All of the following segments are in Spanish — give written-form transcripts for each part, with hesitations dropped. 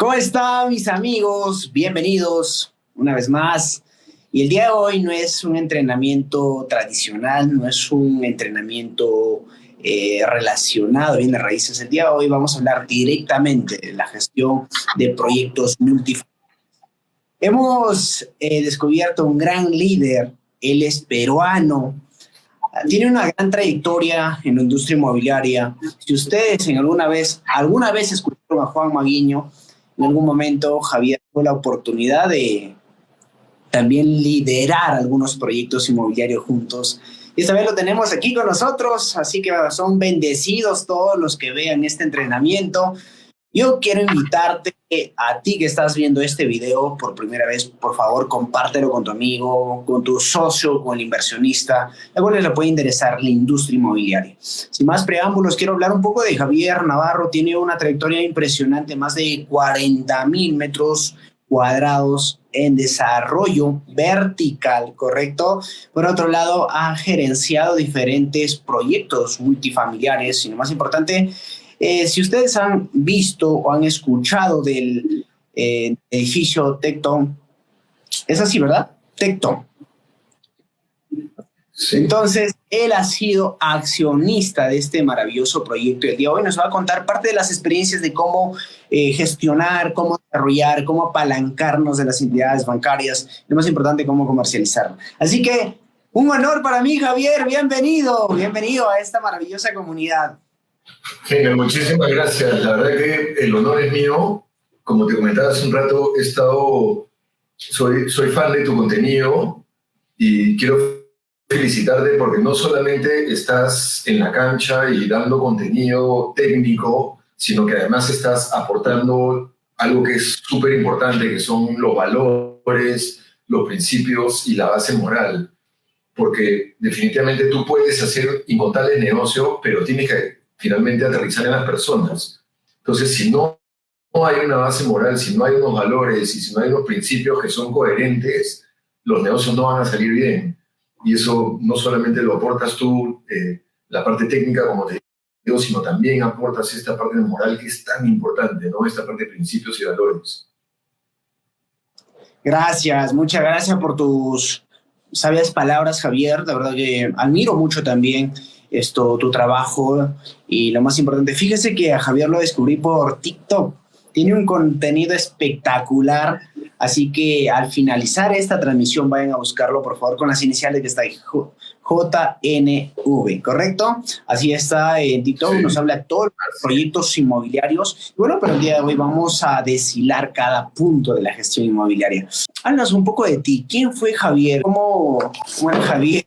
¿Cómo están mis amigos? Bienvenidos una vez más. Y el día de hoy no es un entrenamiento tradicional, no es un entrenamiento relacionado bien de raíces. El día de hoy vamos a hablar directamente de la gestión de proyectos multifamiliares. Hemos descubierto un gran líder, él es peruano, tiene una gran trayectoria en la industria inmobiliaria. Si ustedes alguna vez escucharon a Juan Maguiño, en algún momento Javier tuvo la oportunidad de también liderar algunos proyectos inmobiliarios juntos. Y esta vez lo tenemos aquí con nosotros, así que son bendecidos todos los que vean este entrenamiento. Yo quiero invitarte a ti que estás viendo este video por primera vez, por favor, compártelo con tu amigo, con tu socio, con el inversionista, a cual le puede interesar la industria inmobiliaria. Sin más preámbulos, quiero hablar un poco de Javier Navarro. Tiene una trayectoria impresionante, más de 40,000 metros cuadrados en desarrollo vertical, ¿correcto? Por otro lado, ha gerenciado diferentes proyectos multifamiliares y lo más importante, si ustedes han visto o han escuchado del edificio Tecton, es así, ¿verdad? Tecton. Sí. Entonces, él ha sido accionista de este maravilloso proyecto y el día de hoy nos va a contar parte de las experiencias de cómo gestionar, cómo desarrollar, cómo apalancarnos de las entidades bancarias, lo más importante, cómo comercializar. Así que, un honor para mí, Javier, bienvenido a esta maravillosa comunidad. Genial, muchísimas gracias. La verdad que el honor es mío. Como te comentaba hace un rato, soy fan de tu contenido y quiero felicitarte porque no solamente estás en la cancha y dando contenido técnico, sino que además estás aportando algo que es súper importante, que son los valores, los principios y la base moral. Porque definitivamente tú puedes hacer incontables negocios, pero tienes que finalmente aterrizar en las personas. Entonces, si no hay una base moral, si no hay unos valores y si no hay unos principios que son coherentes, los negocios no van a salir bien. Y eso no solamente lo aportas tú, la parte técnica, como te digo, sino también aportas esta parte de moral que es tan importante, ¿no? Esta parte de principios y valores. Gracias, muchas gracias por tus sabias palabras, Javier. De verdad que admiro mucho también tu trabajo y lo más importante, fíjese que a Javier lo descubrí por TikTok. Tiene un contenido espectacular, así que al finalizar esta transmisión vayan a buscarlo, por favor, con las iniciales que está ahí, JNV, ¿correcto? Así está en TikTok, sí. Nos habla de todos los proyectos inmobiliarios. Bueno, pero el día de hoy vamos a deshilar cada punto de la gestión inmobiliaria. Háblanos un poco de ti. ¿Quién fue Javier? ¿Cómo era Javier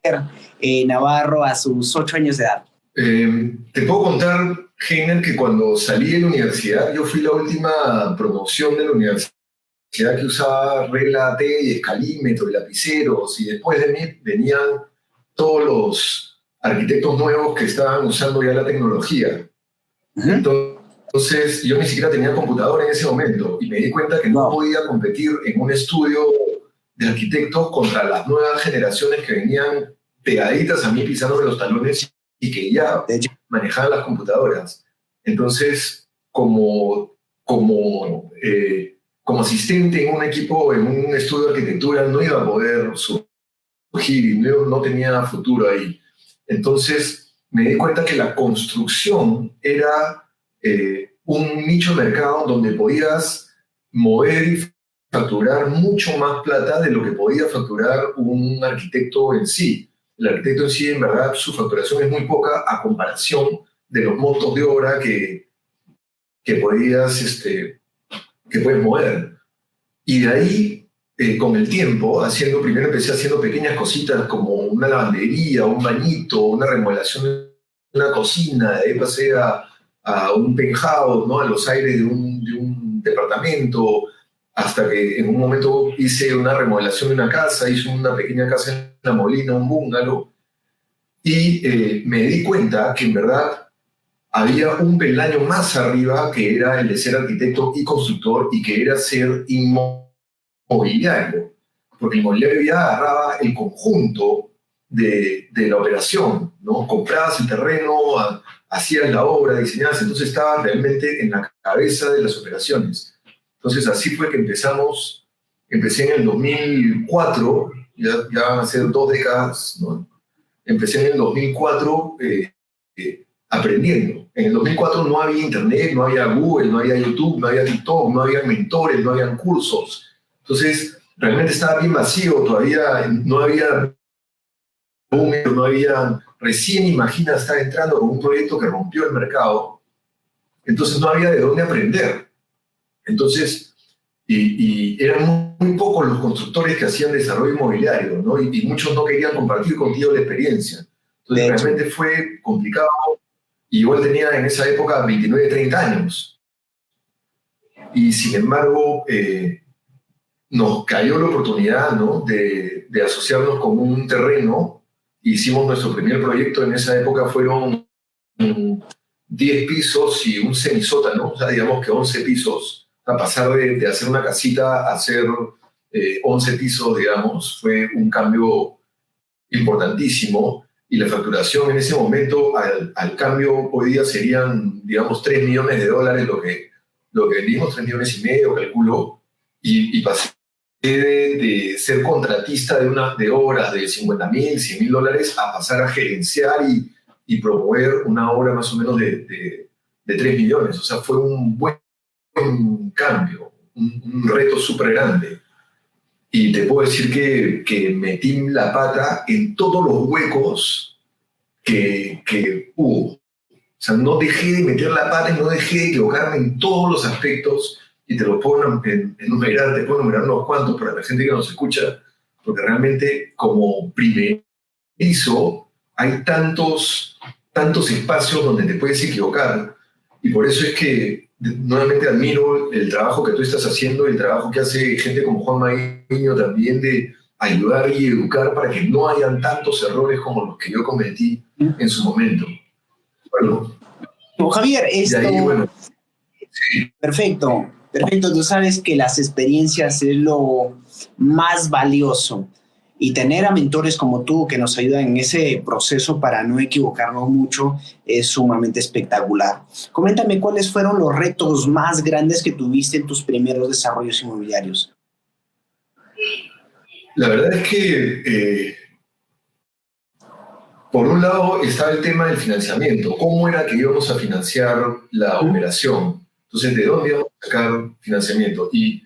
Navarro a sus 8 años de edad? Te puedo contar, Heiner, que cuando salí de la universidad, yo fui la última promoción de la universidad que usaba regla T y escalímetro y lapiceros, y después de mí venían todos los arquitectos nuevos que estaban usando ya la tecnología. Entonces, yo ni siquiera tenía computadora en ese momento, y me di cuenta que no podía competir en un estudio de arquitectos contra las nuevas generaciones que venían pegaditas a mí pisándome los talones y que ya manejaban las computadoras. Entonces, como asistente en un equipo, en un estudio de arquitectura, no iba a poder surgir y no tenía futuro ahí. Entonces, me di cuenta que la construcción era un nicho de mercado donde podías mover y facturar mucho más plata de lo que podía facturar un arquitecto en sí. El arquitecto en sí, en verdad, su facturación es muy poca a comparación de los montos de obra que puedes mover. Y de ahí, con el tiempo, primero empecé haciendo pequeñas cositas como una lavandería, un bañito, una remodelación de una cocina, de ahí pasé a un penthouse, ¿no? A los aires de un departamento, hasta que en un momento hice una remodelación de una casa, hice una pequeña casa en La Molina, un bungalow, y me di cuenta que en verdad había un peldaño más arriba que era el de ser arquitecto y constructor y que era ser inmobiliario, porque el inmobiliario ya agarraba el conjunto de la operación, ¿no? Comprabas el terreno, hacías la obra, diseñabas, entonces estabas realmente en la cabeza de las operaciones. Entonces así fue que empecé en el 2004, ya van a ser 2 décadas, ¿no? Empecé en el 2004 aprendiendo. En el 2004 no había internet, no había Google, no había YouTube, no había TikTok, no había mentores, no había cursos. Entonces realmente estaba bien vacío, todavía no había no había, recién Imagina estaba entrando con un proyecto que rompió el mercado, entonces no había de dónde aprender. Entonces, y eran muy pocos los constructores que hacían desarrollo inmobiliario, ¿no? Y muchos no querían compartir contigo la experiencia. Entonces realmente fue complicado, y igual tenía en esa época 29, 30 años. Y sin embargo, nos cayó la oportunidad, ¿no? de asociarnos con un terreno. Hicimos nuestro primer proyecto en esa época, fueron 10 pisos y un semisótano, o sea, digamos que 11 pisos. A pasar de hacer una casita a hacer 11 pisos, digamos, fue un cambio importantísimo. Y la facturación en ese momento, al cambio, hoy día serían, digamos, $3 millones lo que vendimos, 3,5 millones, calculo, y pasé de ser contratista de obras de $50,000, $100,000 a pasar a gerenciar y promover una obra más o menos de 3 millones. O sea, fue un buen cambio, un reto súper grande. Y te puedo decir que metí la pata en todos los huecos que hubo. O sea, no dejé de meter la pata y no dejé de equivocarme en todos los aspectos. Y te lo puedo enumerar, te puedo enumerar unos cuantos para la gente que nos escucha, porque realmente como primerizo hay tantos espacios donde te puedes equivocar. Y por eso es que nuevamente admiro el trabajo que tú estás haciendo, el trabajo que hace gente como Juan Maíño también, de ayudar y educar para que no hayan tantos errores como los que yo cometí en su momento. Bueno, Javier, esto... Y ahí, bueno, sí. Perfecto. Tú sabes que las experiencias es lo más valioso. Y tener a mentores como tú que nos ayudan en ese proceso para no equivocarnos mucho es sumamente espectacular. Coméntame cuáles fueron los retos más grandes que tuviste en tus primeros desarrollos inmobiliarios. La verdad es que, por un lado, estaba el tema del financiamiento. ¿Cómo era que íbamos a financiar la operación? Entonces, ¿de dónde íbamos a sacar financiamiento? Y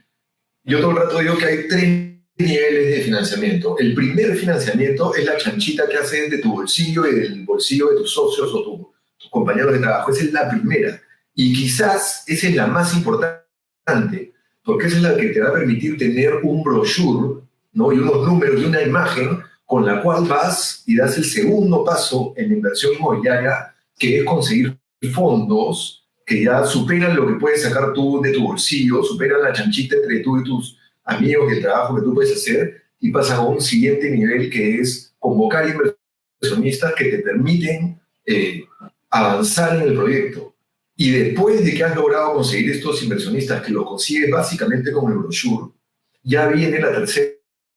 yo todo el rato digo que hay 3 niveles de financiamiento. El primer financiamiento es la chanchita que haces de tu bolsillo y del bolsillo de tus socios o tus compañeros de trabajo. Esa es la primera. Y quizás esa es la más importante, porque esa es la que te va a permitir tener un brochure, ¿no? Y unos números y una imagen con la cual vas y das el segundo paso en la inversión inmobiliaria, que es conseguir fondos que ya superan lo que puedes sacar tú de tu bolsillo, superan la chanchita entre tú y tus amigos y el trabajo que tú puedes hacer, y pasan a un siguiente nivel, que es convocar inversionistas que te permiten avanzar en el proyecto. Y después de que has logrado conseguir estos inversionistas, que lo consigues básicamente con el brochure, ya viene la tercera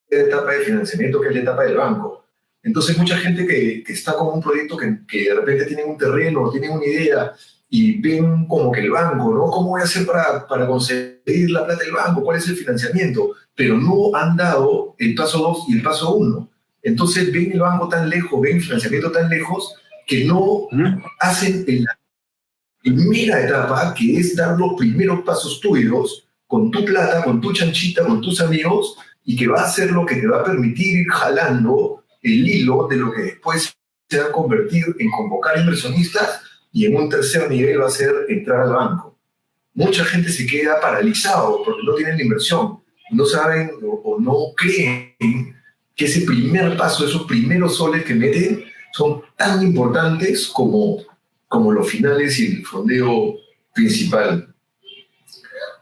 etapa de financiamiento, que es la etapa del banco. Entonces, mucha gente que está con un proyecto que de repente tienen un terreno, tienen una idea, y ven como que el banco, ¿no? ¿Cómo voy a hacer para conseguir la plata del banco? ¿Cuál es el financiamiento? Pero no han dado el paso 2 y el paso 1. Entonces ven el banco tan lejos, ven el financiamiento tan lejos, que no hacen la primera etapa, que es dar los primeros pasos tuyos, con tu plata, con tu chanchita, con tus amigos, y que va a ser lo que te va a permitir ir jalando el hilo de lo que después se va a convertir en convocar inversionistas, y en un tercer nivel va a ser entrar al banco. Mucha gente se queda paralizado porque no tienen la inversión, no saben o no creen que ese primer paso, esos primeros soles que meten, son tan importantes como los finales y el fondeo principal.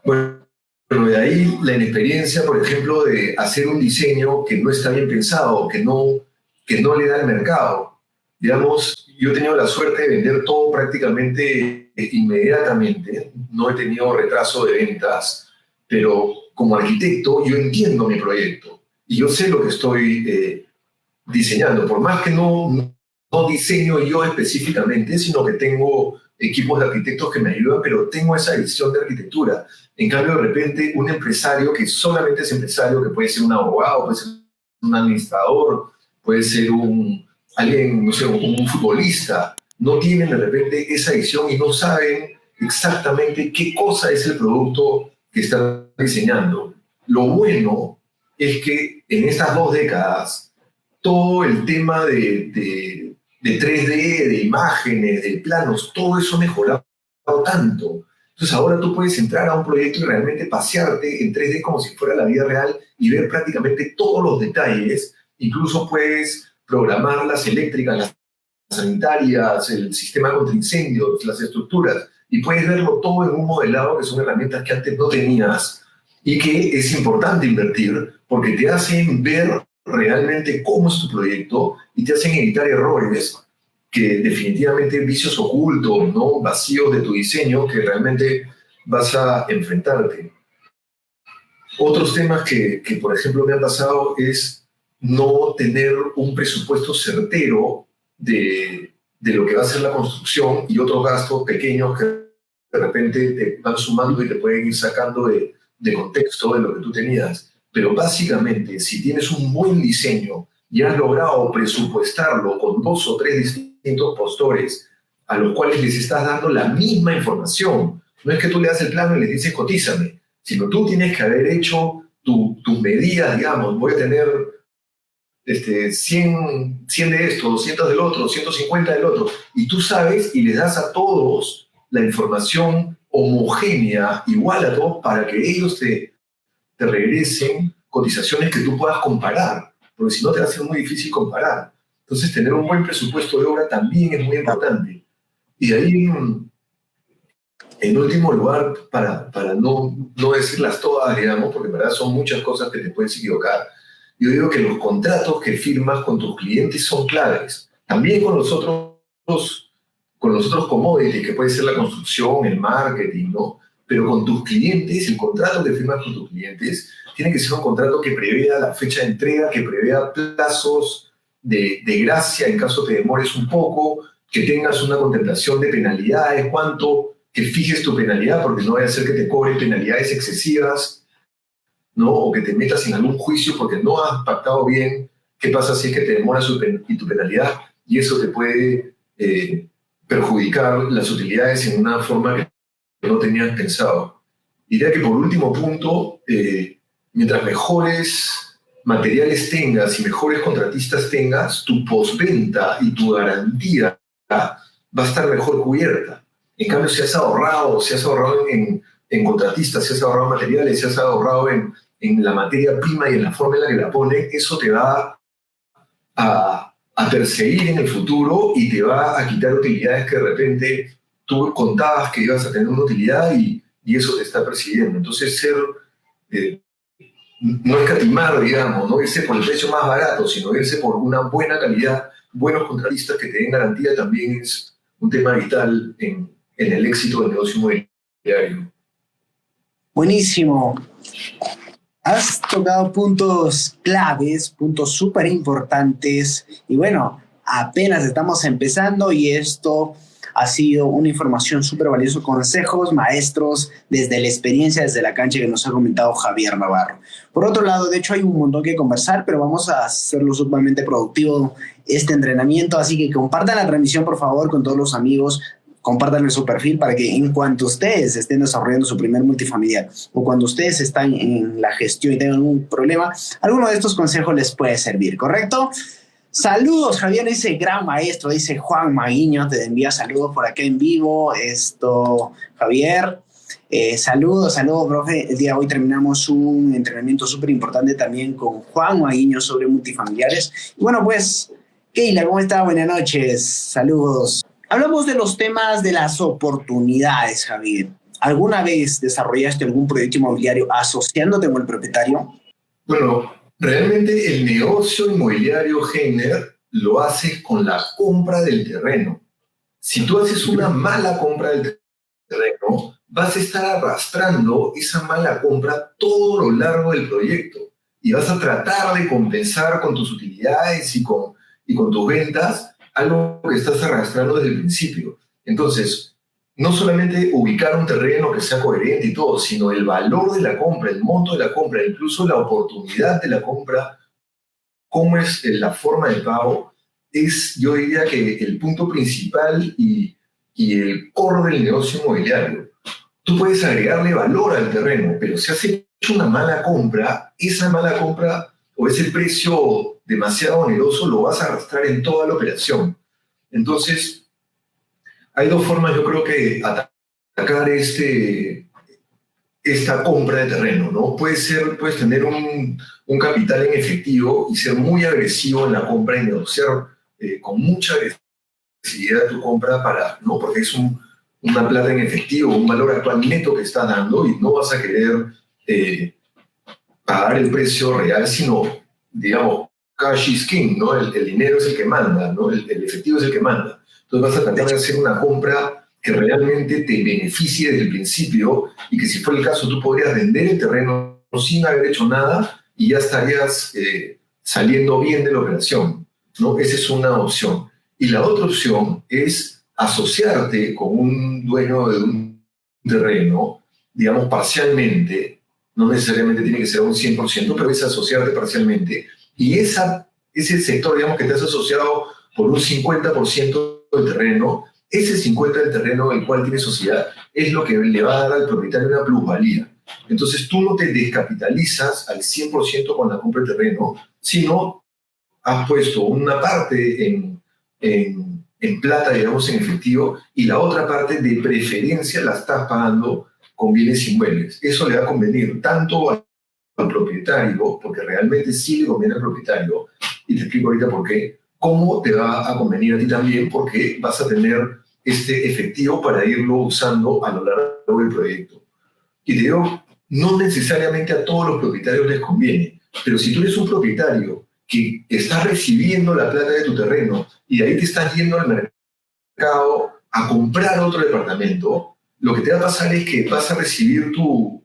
Bueno, de ahí la inexperiencia, por ejemplo, de hacer un diseño que no está bien pensado, que no le da al mercado. Digamos, yo he tenido la suerte de vender todo prácticamente inmediatamente. No he tenido retraso de ventas, pero como arquitecto yo entiendo mi proyecto y yo sé lo que estoy diseñando. Por más que no diseño yo específicamente, sino que tengo equipos de arquitectos que me ayudan, pero tengo esa visión de arquitectura. En cambio, de repente, un empresario que solamente es empresario, que puede ser un abogado, puede ser un administrador, puede ser alguien, no sé, un futbolista, no tienen de repente esa visión y no saben exactamente qué cosa es el producto que están diseñando. Lo bueno es que en estas 2 décadas, todo el tema de 3D, de imágenes, de planos, todo eso ha mejorado tanto. Entonces ahora tú puedes entrar a un proyecto y realmente pasearte en 3D como si fuera la vida real y ver prácticamente todos los detalles. Incluso puedes programar las eléctricas, las sanitarias, el sistema contra incendios, las estructuras, y puedes verlo todo en un modelado, que son herramientas que antes no tenías y que es importante invertir porque te hacen ver realmente cómo es tu proyecto y te hacen evitar errores que definitivamente vicios ocultos, ¿no? Vacíos de tu diseño que realmente vas a enfrentarte. Otros temas que, por ejemplo, me han pasado es no tener un presupuesto certero de lo que va a ser la construcción y otros gastos pequeños que de repente te van sumando y te pueden ir sacando de contexto de lo que tú tenías. Pero básicamente, si tienes un buen diseño y has logrado presupuestarlo con 2 o 3 distintos postores a los cuales les estás dando la misma información, no es que tú le das el plano y les dices cotízame, sino tú tienes que haber hecho tus medidas, digamos, voy a tener 100 de esto, 200 del otro, 150 del otro, y tú sabes y les das a todos la información homogénea, igual a todos, para que ellos te regresen cotizaciones que tú puedas comparar, porque si no te va a ser muy difícil comparar. Entonces, tener un buen presupuesto de obra también es muy importante. Y de ahí, en último lugar, para no decirlas todas, digamos, porque en verdad son muchas cosas que te puedes equivocar, yo digo que los contratos que firmas con tus clientes son claves. También con los otros commodities, que puede ser la construcción, el marketing, ¿no? Pero con tus clientes, el contrato que firmas con tus clientes tiene que ser un contrato que prevea la fecha de entrega, que prevea plazos de gracia en caso te demores un poco, que tengas una contemplación de penalidades, que fijes tu penalidad, porque no vaya a ser que te cobren penalidades excesivas, ¿no? O que te metas en algún juicio porque no has pactado bien qué pasa si es que te demoras y tu penalidad, y eso te puede perjudicar las utilidades en una forma que no tenías pensado. Diría que por último punto, mientras mejores materiales tengas y mejores contratistas tengas, tu postventa y tu garantía va a estar mejor cubierta. En cambio, si has ahorrado en contratistas, si has ahorrado en materiales, si has ahorrado en la materia prima y en la forma en la que la ponen, eso te va a perseguir en el futuro y te va a quitar utilidades que de repente tú contabas que ibas a tener una utilidad y eso te está persiguiendo. Entonces, no escatimar, digamos, no irse por el precio más barato, sino irse por una buena calidad, buenos contratistas que te den garantía, también es un tema vital en el éxito del negocio inmobiliario. Buenísimo. Has tocado puntos claves, puntos súper importantes y bueno, apenas estamos empezando y esto ha sido una información súper valiosa, consejos maestros desde la experiencia, desde la cancha que nos ha comentado Javier Navarro. Por otro lado, de hecho hay un montón que conversar, pero vamos a hacerlo sumamente productivo este entrenamiento, así que compartan la transmisión por favor con todos los amigos, compartan su perfil para que en cuanto ustedes estén desarrollando su primer multifamiliar o cuando ustedes están en la gestión y tengan algún problema, alguno de estos consejos les puede servir, ¿correcto? Saludos, Javier, dice gran maestro, dice Juan Maguiño, te envía saludos por acá en vivo. Javier, saludos, profe. El día de hoy terminamos un entrenamiento súper importante también con Juan Maguiño sobre multifamiliares. Y bueno, pues, Keila, ¿cómo está? Buenas noches, saludos. Hablamos de los temas de las oportunidades, Javier. ¿Alguna vez desarrollaste algún proyecto inmobiliario asociándote con el propietario? Bueno, realmente el negocio inmobiliario, Heiner, lo haces con la compra del terreno. Si tú haces una mala compra del terreno, vas a estar arrastrando esa mala compra todo lo largo del proyecto y vas a tratar de compensar con tus utilidades y con tus ventas algo que estás arrastrando desde el principio. Entonces, no solamente ubicar un terreno que sea coherente y todo, sino el valor de la compra, el monto de la compra, incluso la oportunidad de la compra, cómo es la forma de pago, es, yo diría que el punto principal y el core del negocio inmobiliario. Tú puedes agregarle valor al terreno, pero si has hecho una mala compra, esa mala compra o ese precio demasiado oneroso lo vas a arrastrar en toda la operación. Entonces, hay dos formas, yo creo, que atacar esta compra de terreno, ¿no? Puedes tener un capital en efectivo y ser muy agresivo en la compra y negociar con mucha agresividad tu compra ¿no? Porque es una plata en efectivo, un valor actual neto que está dando y no vas a querer pagar el precio real, sino, digamos, cash is king, ¿no? El dinero es el que manda, ¿no? El efectivo es el que manda. Entonces vas a tratar de hacer una compra que realmente te beneficie desde el principio y que si fuera el caso tú podrías vender el terreno sin haber hecho nada y ya estarías saliendo bien de la operación, ¿no? Esa es una opción. Y la otra opción es asociarte con un dueño de un terreno, digamos, parcialmente, no necesariamente tiene que ser un 100%, pero es asociarte parcialmente. Y ese sector, digamos, que te has asociado por un 50% del terreno, ese 50% del terreno el cual tiene sociedad es lo que le va a dar al propietario una plusvalía. Entonces tú no te descapitalizas al 100% con la compra del terreno, sino has puesto una parte en plata, digamos, en efectivo, y la otra parte de preferencia la estás pagando con bienes inmuebles. Eso le va a convenir tanto al propietario, porque realmente sí le conviene al propietario, y te explico ahorita por qué, como te va a convenir a ti también, porque vas a tener este efectivo para irlo usando a lo largo del proyecto. Y te digo, no necesariamente a todos los propietarios les conviene, pero si tú eres un propietario que estás recibiendo la plata de tu terreno y de ahí te estás yendo al mercado a comprar otro departamento, lo que te va a pasar es que vas a recibir tu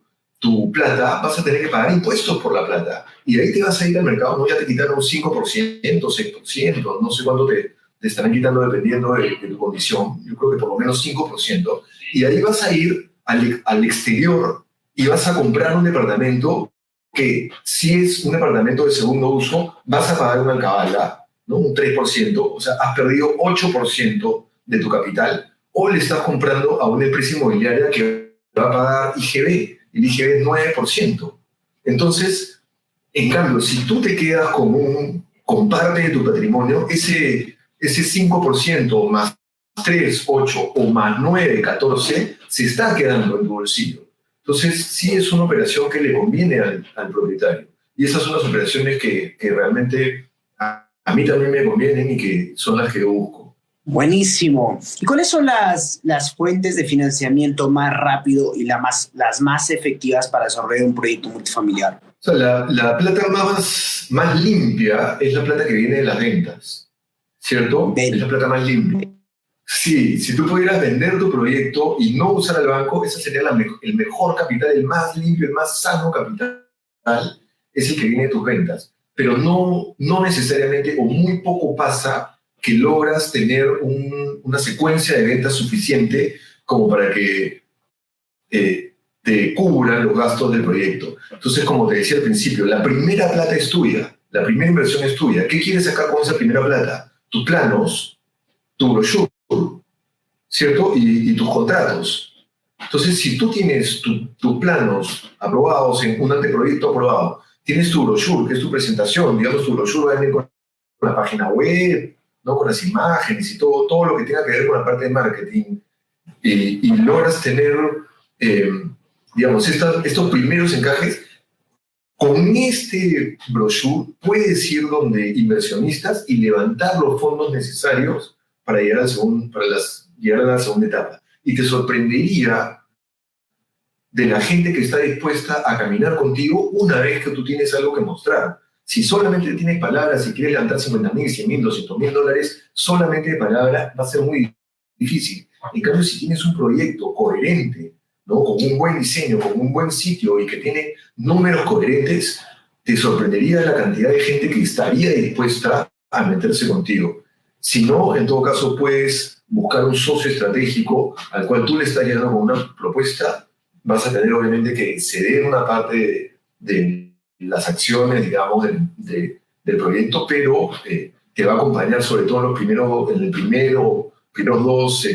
plata, vas a tener que pagar impuestos por la plata. Y de ahí te vas a ir al mercado, no, ya te quitaron 5%, 6%, no sé cuánto te estarán quitando dependiendo de tu condición. Yo creo que por lo menos 5%. Y de ahí vas a ir al exterior y vas a comprar un departamento que si es un departamento de segundo uso, vas a pagar una alcabala, ¿no? Un 3%, o sea, has perdido 8% de tu capital, o le estás comprando a una empresa inmobiliaria que va a pagar IGB, el IGB es 9%. Entonces, en cambio, si tú te quedas con parte de tu patrimonio, ese 5% más 3, 8 o más 9, 14, se está quedando en tu bolsillo. Entonces, sí es una operación que le conviene al propietario. Y esas son las operaciones que realmente a mí también me convienen y que son las que yo busco. Buenísimo. ¿Y cuáles son las fuentes de financiamiento más rápido y las más efectivas para desarrollar un proyecto multifamiliar? O sea, la plata más limpia es la plata que viene de las ventas, ¿cierto? Es la plata más limpia. Sí, si tú pudieras vender tu proyecto y no usar el banco, ese sería el mejor capital, el más limpio, el más sano capital, es el que viene de tus ventas. Pero no necesariamente o muy poco pasa que logras tener una secuencia de ventas suficiente como para que te cubran los gastos del proyecto. Entonces, como te decía al principio, la primera plata es tuya, la primera inversión es tuya. ¿Qué quieres sacar con esa primera plata? Tus planos, tu brochure, ¿cierto? Y tus contratos. Entonces, si tú tienes tus planos aprobados en un anteproyecto aprobado, tienes tu brochure, que es tu presentación, digamos, tu brochure va a venir con la página web, ¿no? Con las imágenes y todo lo que tenga que ver con la parte de marketing, y logras tener, digamos, estos primeros encajes. Con este brochure puedes ir donde inversionistas y levantar los fondos necesarios para llegar a la segunda etapa. Y te sorprendería de la gente que está dispuesta a caminar contigo una vez que tú tienes algo que mostrar. Si solamente tienes palabras y quieres levantar 50.000, 100.000, 200.000 dólares, solamente de palabras va a ser muy difícil. En cambio, si tienes un proyecto coherente, ¿no? Con un buen diseño, con un buen sitio y que tiene números coherentes, te sorprendería la cantidad de gente que estaría dispuesta a meterse contigo. Si no, en todo caso, puedes buscar un socio estratégico al cual tú le estás llegando con una propuesta, vas a tener obviamente que ceder una parte de las acciones, digamos, del proyecto, pero te va a acompañar sobre todo primeros dos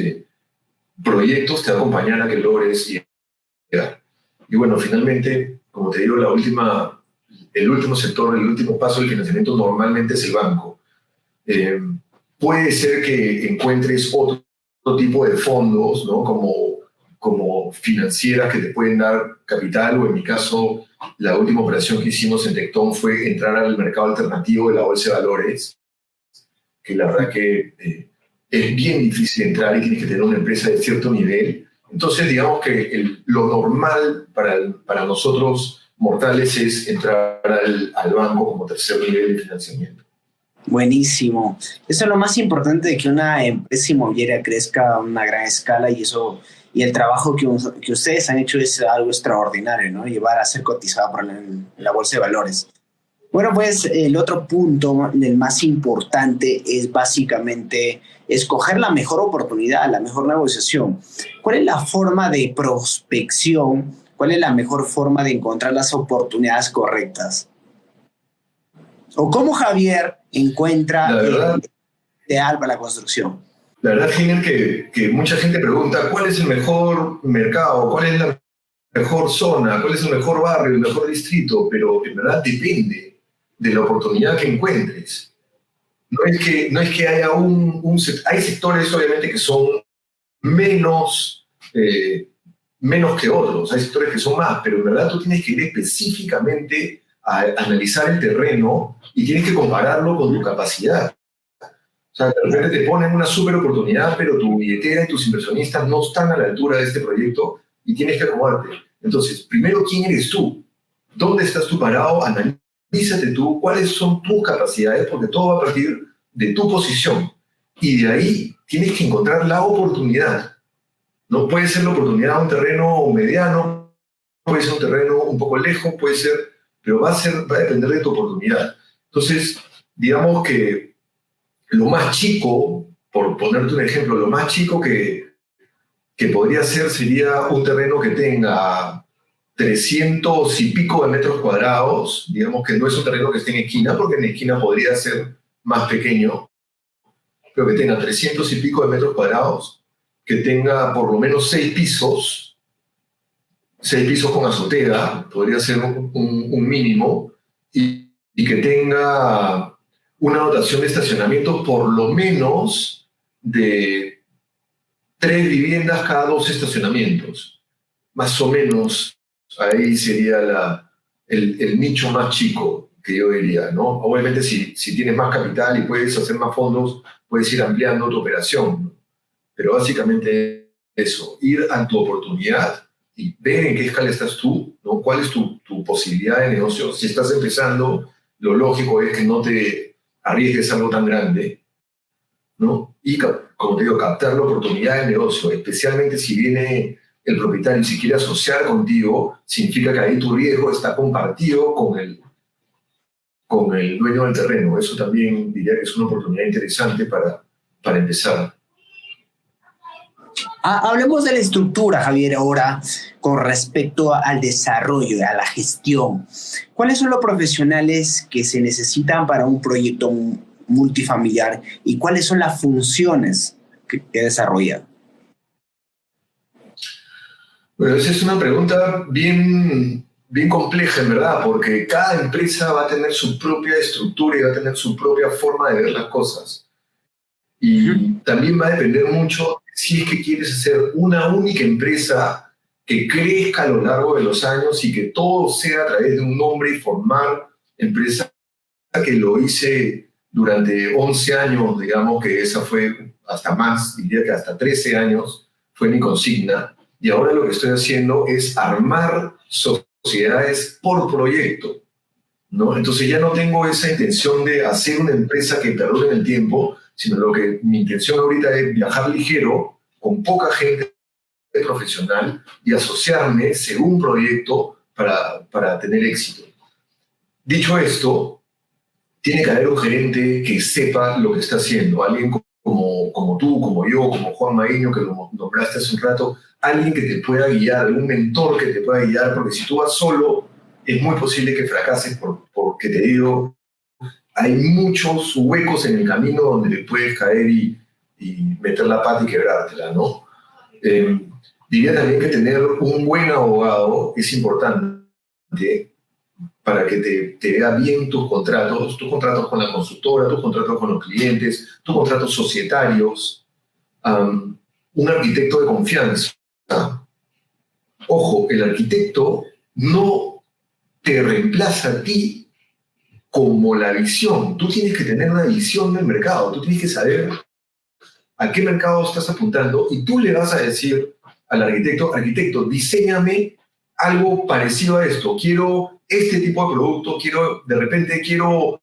proyectos, te va a acompañar a que logres llegar. Y bueno, finalmente, como te digo, el último sector, el último paso del financiamiento normalmente es el banco. Puede ser que encuentres otro tipo de fondos, ¿no? Como financieras que te pueden dar capital, o en mi caso, la última operación que hicimos en Tectón fue entrar al mercado alternativo de la bolsa de valores, que la verdad que es bien difícil entrar y tienes que tener una empresa de cierto nivel. Entonces, digamos que lo normal para nosotros mortales es entrar al banco como tercer nivel de financiamiento. Buenísimo. Eso es lo más importante de que una empresa inmobiliaria crezca a una gran escala, y el trabajo que ustedes han hecho es algo extraordinario, ¿no? Llevar a ser cotizado en la bolsa de valores. Bueno, pues el otro punto, el más importante, es básicamente escoger la mejor oportunidad, la mejor negociación. ¿Cuál es la forma de prospección? ¿Cuál es la mejor forma de encontrar las oportunidades correctas? ¿O cómo Javier encuentra el ideal para la construcción? La verdad, Giner, que mucha gente pregunta cuál es el mejor mercado, cuál es la mejor zona, cuál es el mejor barrio, el mejor distrito, pero en verdad depende de la oportunidad que encuentres. No es que haya hay sectores obviamente que son menos que otros, hay sectores que son más, pero en verdad tú tienes que ir específicamente a analizar el terreno y tienes que compararlo con tu capacidad. O sea, de repente te ponen una súper oportunidad, pero tu billetera y tus inversionistas no están a la altura de este proyecto y tienes que acomodarte. Entonces, primero, ¿quién eres tú? ¿Dónde estás tú parado? Analízate tú, cuáles son tus capacidades, porque todo va a partir de tu posición. Y de ahí tienes que encontrar la oportunidad. No puede ser la oportunidad de un terreno mediano, puede ser un terreno un poco lejos, puede ser, pero va a depender de tu oportunidad. Entonces, digamos que lo más chico, por ponerte un ejemplo, lo más chico que podría ser sería un terreno que tenga 300 y pico de metros cuadrados. Digamos que no es un terreno que esté en esquina, porque en esquina podría ser más pequeño, pero que tenga 300 y pico de metros cuadrados, que tenga por lo menos 6 pisos con azotea, podría ser un mínimo, y que tenga una dotación de estacionamiento por lo menos de 3 viviendas cada 2 estacionamientos. Más o menos ahí sería el nicho más chico que yo diría, ¿no? Obviamente si tienes más capital y puedes hacer más fondos, puedes ir ampliando tu operación, ¿no? Pero básicamente eso, ir a tu oportunidad y ver en qué escala estás tú, ¿no? ¿Cuál es tu posibilidad de negocio? Si estás empezando, lo lógico es que no te arriesgues algo tan grande, ¿no? Y, como te digo, captar la oportunidad de negocio, especialmente si viene el propietario y se quiere asociar contigo, significa que ahí tu riesgo está compartido con el dueño del terreno. Eso también diría que es una oportunidad interesante para empezar. Hablemos de la estructura, Javier, ahora con respecto al desarrollo, a la gestión. ¿Cuáles son los profesionales que se necesitan para un proyecto multifamiliar y cuáles son las funciones que desarrollan? Bueno, esa es una pregunta bien compleja, en verdad, porque cada empresa va a tener su propia estructura y va a tener su propia forma de ver las cosas. Y también va a depender mucho si es que quieres hacer una única empresa que crezca a lo largo de los años y que todo sea a través de un nombre y formar empresa, que lo hice durante 11 años, digamos que esa fue hasta más, diría que hasta 13 años fue mi consigna. Y ahora lo que estoy haciendo es armar sociedades por proyecto, ¿no? Entonces ya no tengo esa intención de hacer una empresa que perdure en el tiempo, sino mi intención ahorita es viajar ligero, con poca gente profesional, y asociarme según proyecto para tener éxito. Dicho esto, tiene que haber un gerente que sepa lo que está haciendo, alguien como como tú, como yo, como Juan Maíño, que lo nombraste hace un rato, alguien que te pueda guiar, un mentor que te pueda guiar, porque si tú vas solo, es muy posible que fracases porque te digo, hay muchos huecos en el camino donde te puedes caer y meter la pata y quebrártela, ¿no? Diría también que tener un buen abogado es importante para que te vea bien tus contratos con la constructora, tus contratos con los clientes, tus contratos societarios. Un arquitecto de confianza. Ojo, el arquitecto no te reemplaza a ti como la visión. Tú tienes que tener una visión del mercado, tú tienes que saber a qué mercado estás apuntando y tú le vas a decir al arquitecto, arquitecto, diséñame algo parecido a esto. Quiero este tipo de producto, de repente quiero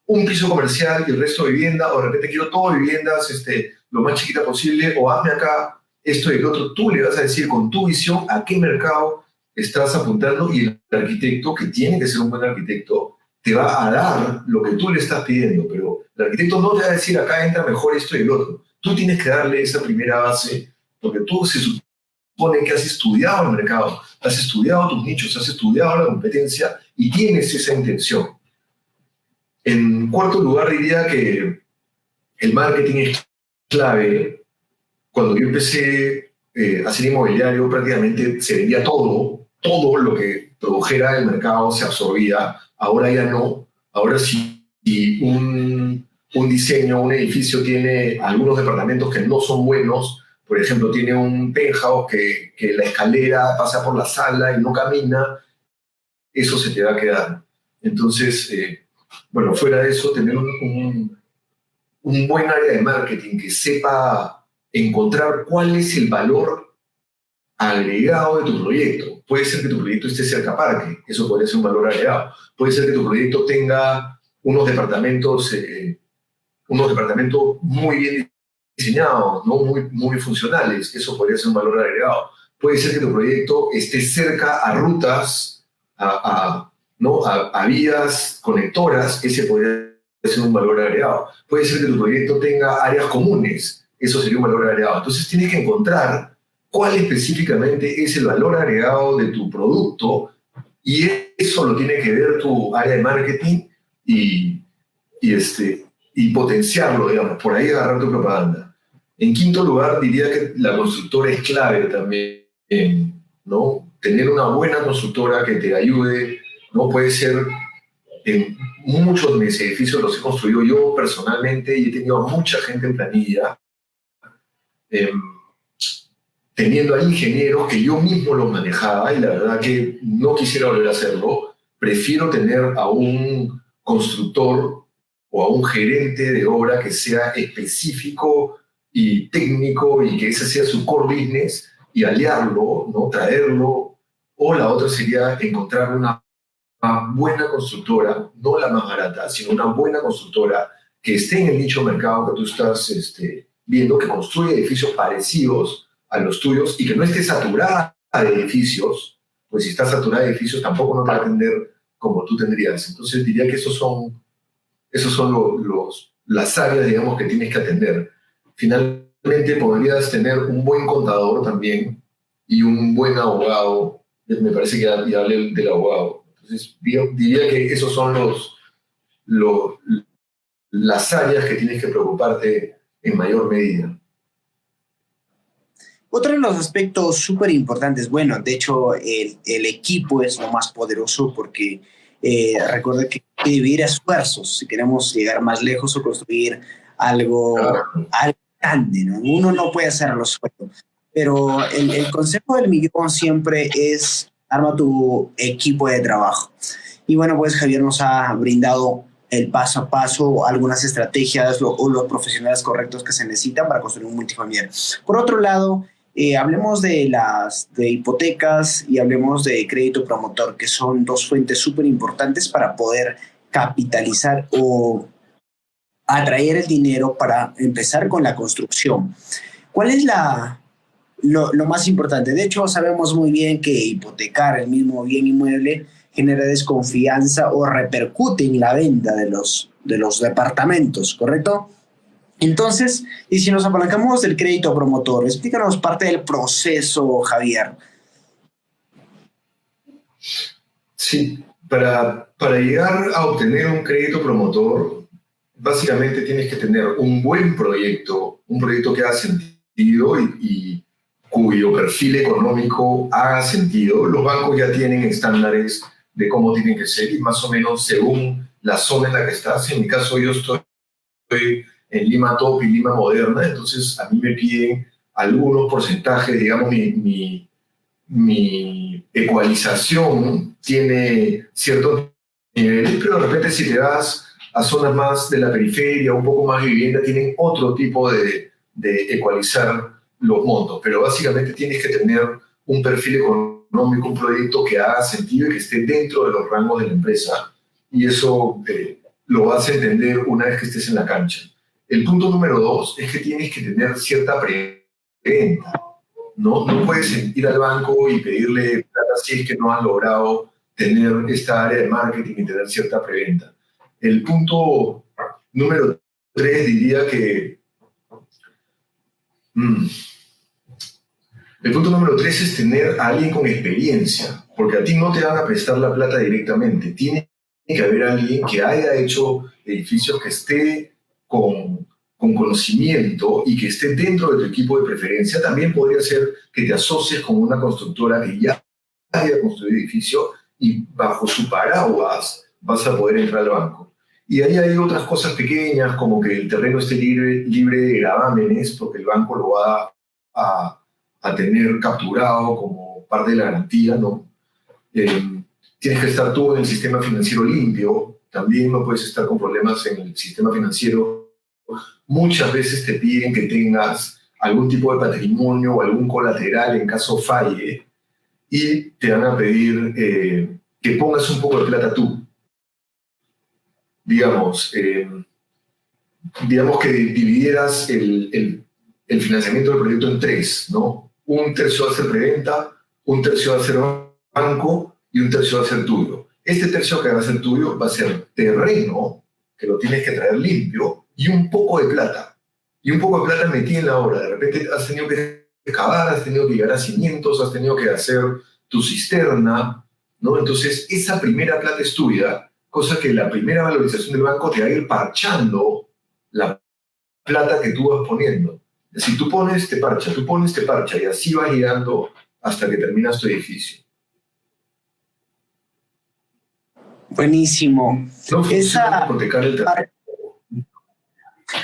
un piso comercial y el resto de vivienda, o de repente quiero todo de viviendas lo más chiquita posible, o hazme acá esto y el otro. Tú le vas a decir con tu visión a qué mercado estás apuntando y el arquitecto, que tiene que ser un buen arquitecto, te va a dar lo que tú le estás pidiendo, pero el arquitecto no te va a decir acá entra mejor esto y el otro. Tú tienes que darle esa primera base, porque tú se supone que has estudiado el mercado, has estudiado tus nichos, has estudiado la competencia y tienes esa intención. En cuarto lugar, diría que el marketing es clave. Cuando yo empecé a hacer inmobiliario, prácticamente se vendía todo lo que produjera el mercado se absorbía. Ahora ya no. Ahora sí, si un diseño, un edificio tiene algunos departamentos que no son buenos, por ejemplo, tiene un penthouse que la escalera pasa por la sala y no camina, eso se te va a quedar. Entonces, bueno, fuera de eso, tener un buen área de marketing que sepa encontrar cuál es el valor agregado de tu proyecto. Puede ser que tu proyecto esté cerca parque, eso podría ser un valor agregado. Puede ser que tu proyecto tenga unos departamentos muy bien diseñados, ¿no? muy funcionales, eso podría ser un valor agregado. Puede ser que tu proyecto esté cerca a rutas, a vías conectoras, ese podría ser un valor agregado. Puede ser que tu proyecto tenga áreas comunes, eso sería un valor agregado. Entonces tienes que encontrar cuál específicamente es el valor agregado de tu producto y eso lo tiene que ver tu área de marketing y potenciarlo, digamos, por ahí agarrar tu propaganda. En quinto lugar, diría que la constructora es clave también, ¿no? Tener una buena constructora que te ayude, ¿no? Puede ser, en muchos de mis edificios los he construido yo personalmente y he tenido a mucha gente en planilla, teniendo a ingenieros que yo mismo los manejaba y la verdad que no quisiera volver a hacerlo. Prefiero tener a un constructor o a un gerente de obra que sea específico y técnico y que ese sea su core business y aliarlo, ¿no? Traerlo. O la otra sería encontrar una buena constructora, no la más barata, sino una buena constructora que esté en el nicho de mercado que tú estás viendo, que construye edificios parecidos a los tuyos y que no esté saturada de edificios, pues si está saturada de edificios tampoco no te va a atender como tú tendrías. Entonces diría que esos son las áreas, digamos, que tienes que atender. Finalmente podrías tener un buen contador también y un buen abogado. Me parece que ya hablé del abogado. Entonces diría que esos son las áreas que tienes que preocuparte en mayor medida. Otro de los aspectos súper importantes, bueno, de hecho el equipo es lo más poderoso porque recuerda que hay que dividir esfuerzos si queremos llegar más lejos o construir algo grande, ¿no? Uno no puede hacerlo solo, pero el consejo del millón siempre es arma tu equipo de trabajo. Y bueno, pues Javier nos ha brindado el paso a paso, algunas estrategias o los profesionales correctos que se necesitan para construir un multifamiliar. Por otro lado, hablemos de hipotecas y hablemos de crédito promotor, que son dos fuentes súper importantes para poder capitalizar o atraer el dinero para empezar con la construcción. ¿Cuál es lo más importante? De hecho, sabemos muy bien que hipotecar el mismo bien inmueble genera desconfianza o repercute en la venta de los departamentos, ¿correcto? Entonces, y si nos apalancamos del crédito promotor, explícanos parte del proceso, Javier. Sí, para llegar a obtener un crédito promotor, básicamente tienes que tener un buen proyecto, un proyecto que haga sentido y cuyo perfil económico haga sentido. Los bancos ya tienen estándares de cómo tienen que ser y más o menos según la zona en la que estás. En mi caso, yo estoy en Lima Top y Lima Moderna, entonces a mí me piden algunos porcentajes, digamos, mi ecualización tiene ciertos niveles, pero de repente si te vas a zonas más de la periferia, un poco más de vivienda, tienen otro tipo de ecualizar los montos, pero básicamente tienes que tener un perfil económico, un proyecto que haga sentido y que esté dentro de los rangos de la empresa, y eso lo vas a entender una vez que estés en la cancha. El punto número 2 es que tienes que tener cierta preventa. No puedes ir al banco y pedirle plata si es que no has logrado tener esta área de marketing y tener cierta preventa. El punto número 3 diría que... el punto número 3 es tener a alguien con experiencia, porque a ti no te van a prestar la plata directamente. Tiene que haber alguien que haya hecho edificios, que esté con conocimiento y que esté dentro de tu equipo de preferencia. También podría ser que te asocies con una constructora que ya haya construido edificio y bajo su paraguas vas a poder entrar al banco. Y ahí hay otras cosas pequeñas, como que el terreno esté libre de gravámenes, porque el banco lo va a tener capturado como parte de la garantía, ¿no? Tienes que estar tú en el sistema financiero limpio, también no puedes estar con problemas en el sistema financiero. Muchas veces te piden que tengas algún tipo de patrimonio o algún colateral en caso falle y te van a pedir que pongas un poco de plata tú. Digamos que dividieras el financiamiento del proyecto en 3, ¿no? Un tercio va a ser preventa, un tercio va a ser banco y un tercio va a ser tuyo. Este tercio que va a ser tuyo va a ser terreno, que lo tienes que traer limpio, y un poco de plata. Y un poco de plata metí en la obra. De repente has tenido que excavar, has tenido que llegar a cimientos, has tenido que hacer tu cisterna, ¿no? Entonces, esa primera plata es tuya, cosa que la primera valorización del banco te va a ir parchando la plata que tú vas poniendo. Si tú pones, te parcha, tú pones, te parcha, y así vas llegando hasta que terminas tu edificio. Buenísimo. No funciona hipotecar el terreno.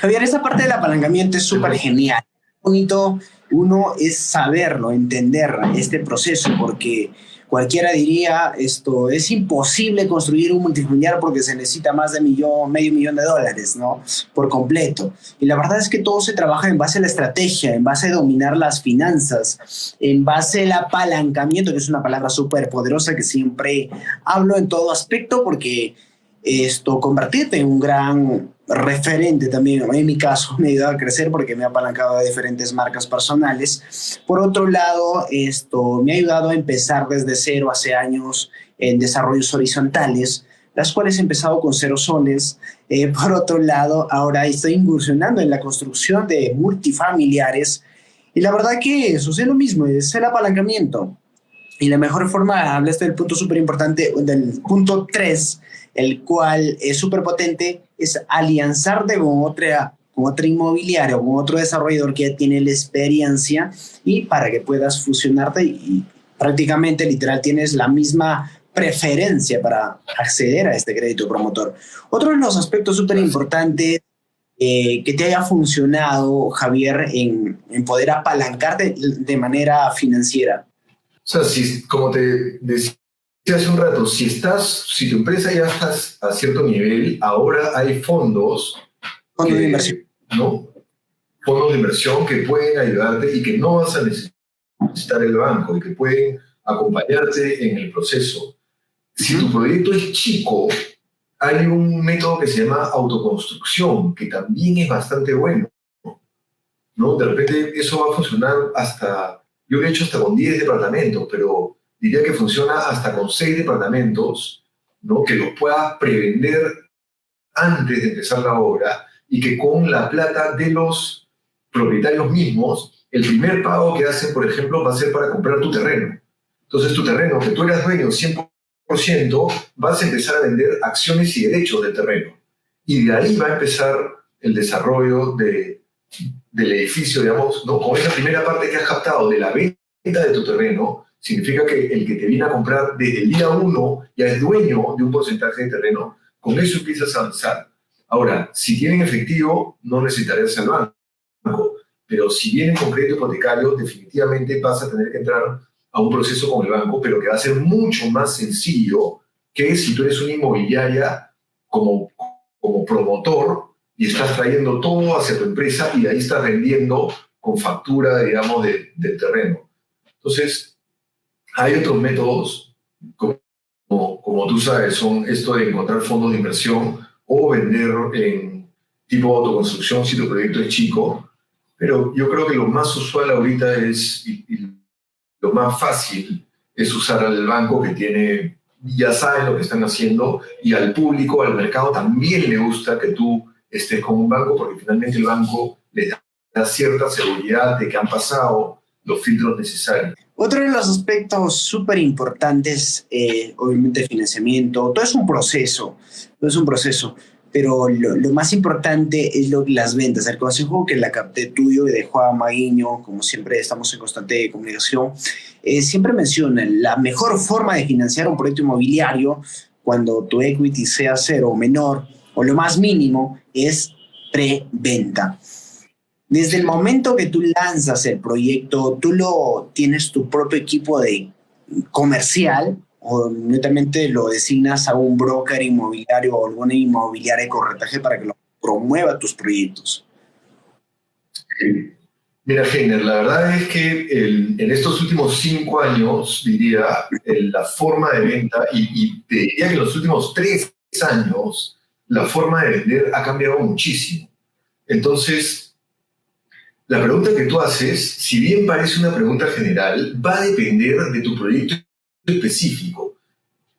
Javier, esa parte del apalancamiento es súper genial. Bonito, uno es saberlo, entender este proceso, porque cualquiera diría esto es imposible construir un multifamiliar porque se necesita más de medio millón de dólares, ¿no? Por completo. Y la verdad es que todo se trabaja en base a la estrategia, en base a dominar las finanzas, en base al apalancamiento, que es una palabra súper poderosa que siempre hablo en todo aspecto, porque convertirte en un gran referente también, en mi caso, me ha ayudado a crecer porque me ha apalancado de diferentes marcas personales. Por otro lado, me ha ayudado a empezar desde cero hace años en desarrollos horizontales, las cuales he empezado con 0 soles. Por otro lado, ahora estoy incursionando en la construcción de multifamiliares y la verdad que sucede lo mismo, es el apalancamiento. Y la mejor forma, hablaste del punto súper importante, del punto 3, el cual es súper potente, es alianzarte con otra inmobiliaria o con otro desarrollador que ya tiene la experiencia y para que puedas fusionarte y prácticamente, literal, tienes la misma preferencia para acceder a este crédito promotor. Otro de los aspectos súper importantes que te haya funcionado, Javier, en poder apalancarte de manera financiera. O sea, como te decía hace un rato, si tu empresa ya estás a cierto nivel, ahora hay fondos de inversión. ¿no? Fondos de inversión que pueden ayudarte y que no vas a necesitar el banco y que pueden acompañarte en el proceso. Si tu proyecto es chico, hay un método que se llama autoconstrucción, que también es bastante bueno, ¿no? De repente eso va a funcionar yo lo he hecho hasta con 10 departamentos, pero diría que funciona hasta con 6 departamentos, ¿no? Que los puedas prevender antes de empezar la obra y que con la plata de los propietarios mismos, el primer pago que hacen, por ejemplo, va a ser para comprar tu terreno. Entonces tu terreno, que tú eras dueño 100%, vas a empezar a vender acciones y derechos del terreno. Y de ahí va a empezar el desarrollo del edificio, digamos, ¿no? Con esa primera parte que has captado de la venta de tu terreno, significa que el que te viene a comprar desde el día 1 ya es dueño de un porcentaje de terreno, con eso empiezas a avanzar. Ahora, si tienen efectivo, no necesitarías el banco, pero si vienen con crédito hipotecario, definitivamente vas a tener que entrar a un proceso con el banco, pero que va a ser mucho más sencillo que si tú eres una inmobiliaria como promotor y estás trayendo todo hacia tu empresa y de ahí estás vendiendo con factura, digamos, del terreno. Entonces, hay otros métodos, como tú sabes, son esto de encontrar fondos de inversión o vender en tipo autoconstrucción si tu proyecto es chico, pero yo creo que lo más usual ahorita es, y lo más fácil es usar al banco que tiene, ya saben lo que están haciendo, y al público, al mercado también le gusta que tú estés con un banco, porque finalmente el banco le da cierta seguridad de que han pasado los filtros necesarios. Otro de los aspectos súper importantes, obviamente el financiamiento, todo es un proceso, pero lo más importante es las ventas. El consejo que la capté tuyo y de Juan Maguiño, como siempre estamos en constante comunicación, siempre menciona la mejor forma de financiar un proyecto inmobiliario cuando tu equity sea cero o menor, o lo más mínimo, es preventa. Desde el momento que tú lanzas el proyecto, tienes tu propio equipo de comercial o netamente lo designas a un broker inmobiliario o alguna inmobiliaria de corretaje para que lo promueva tus proyectos. Mira, Heiner, la verdad es que en estos últimos 5 años, diría, la forma de venta, y te diría que en los últimos 3 años, la forma de vender ha cambiado muchísimo. Entonces, la pregunta que tú haces, si bien parece una pregunta general, va a depender de tu proyecto específico.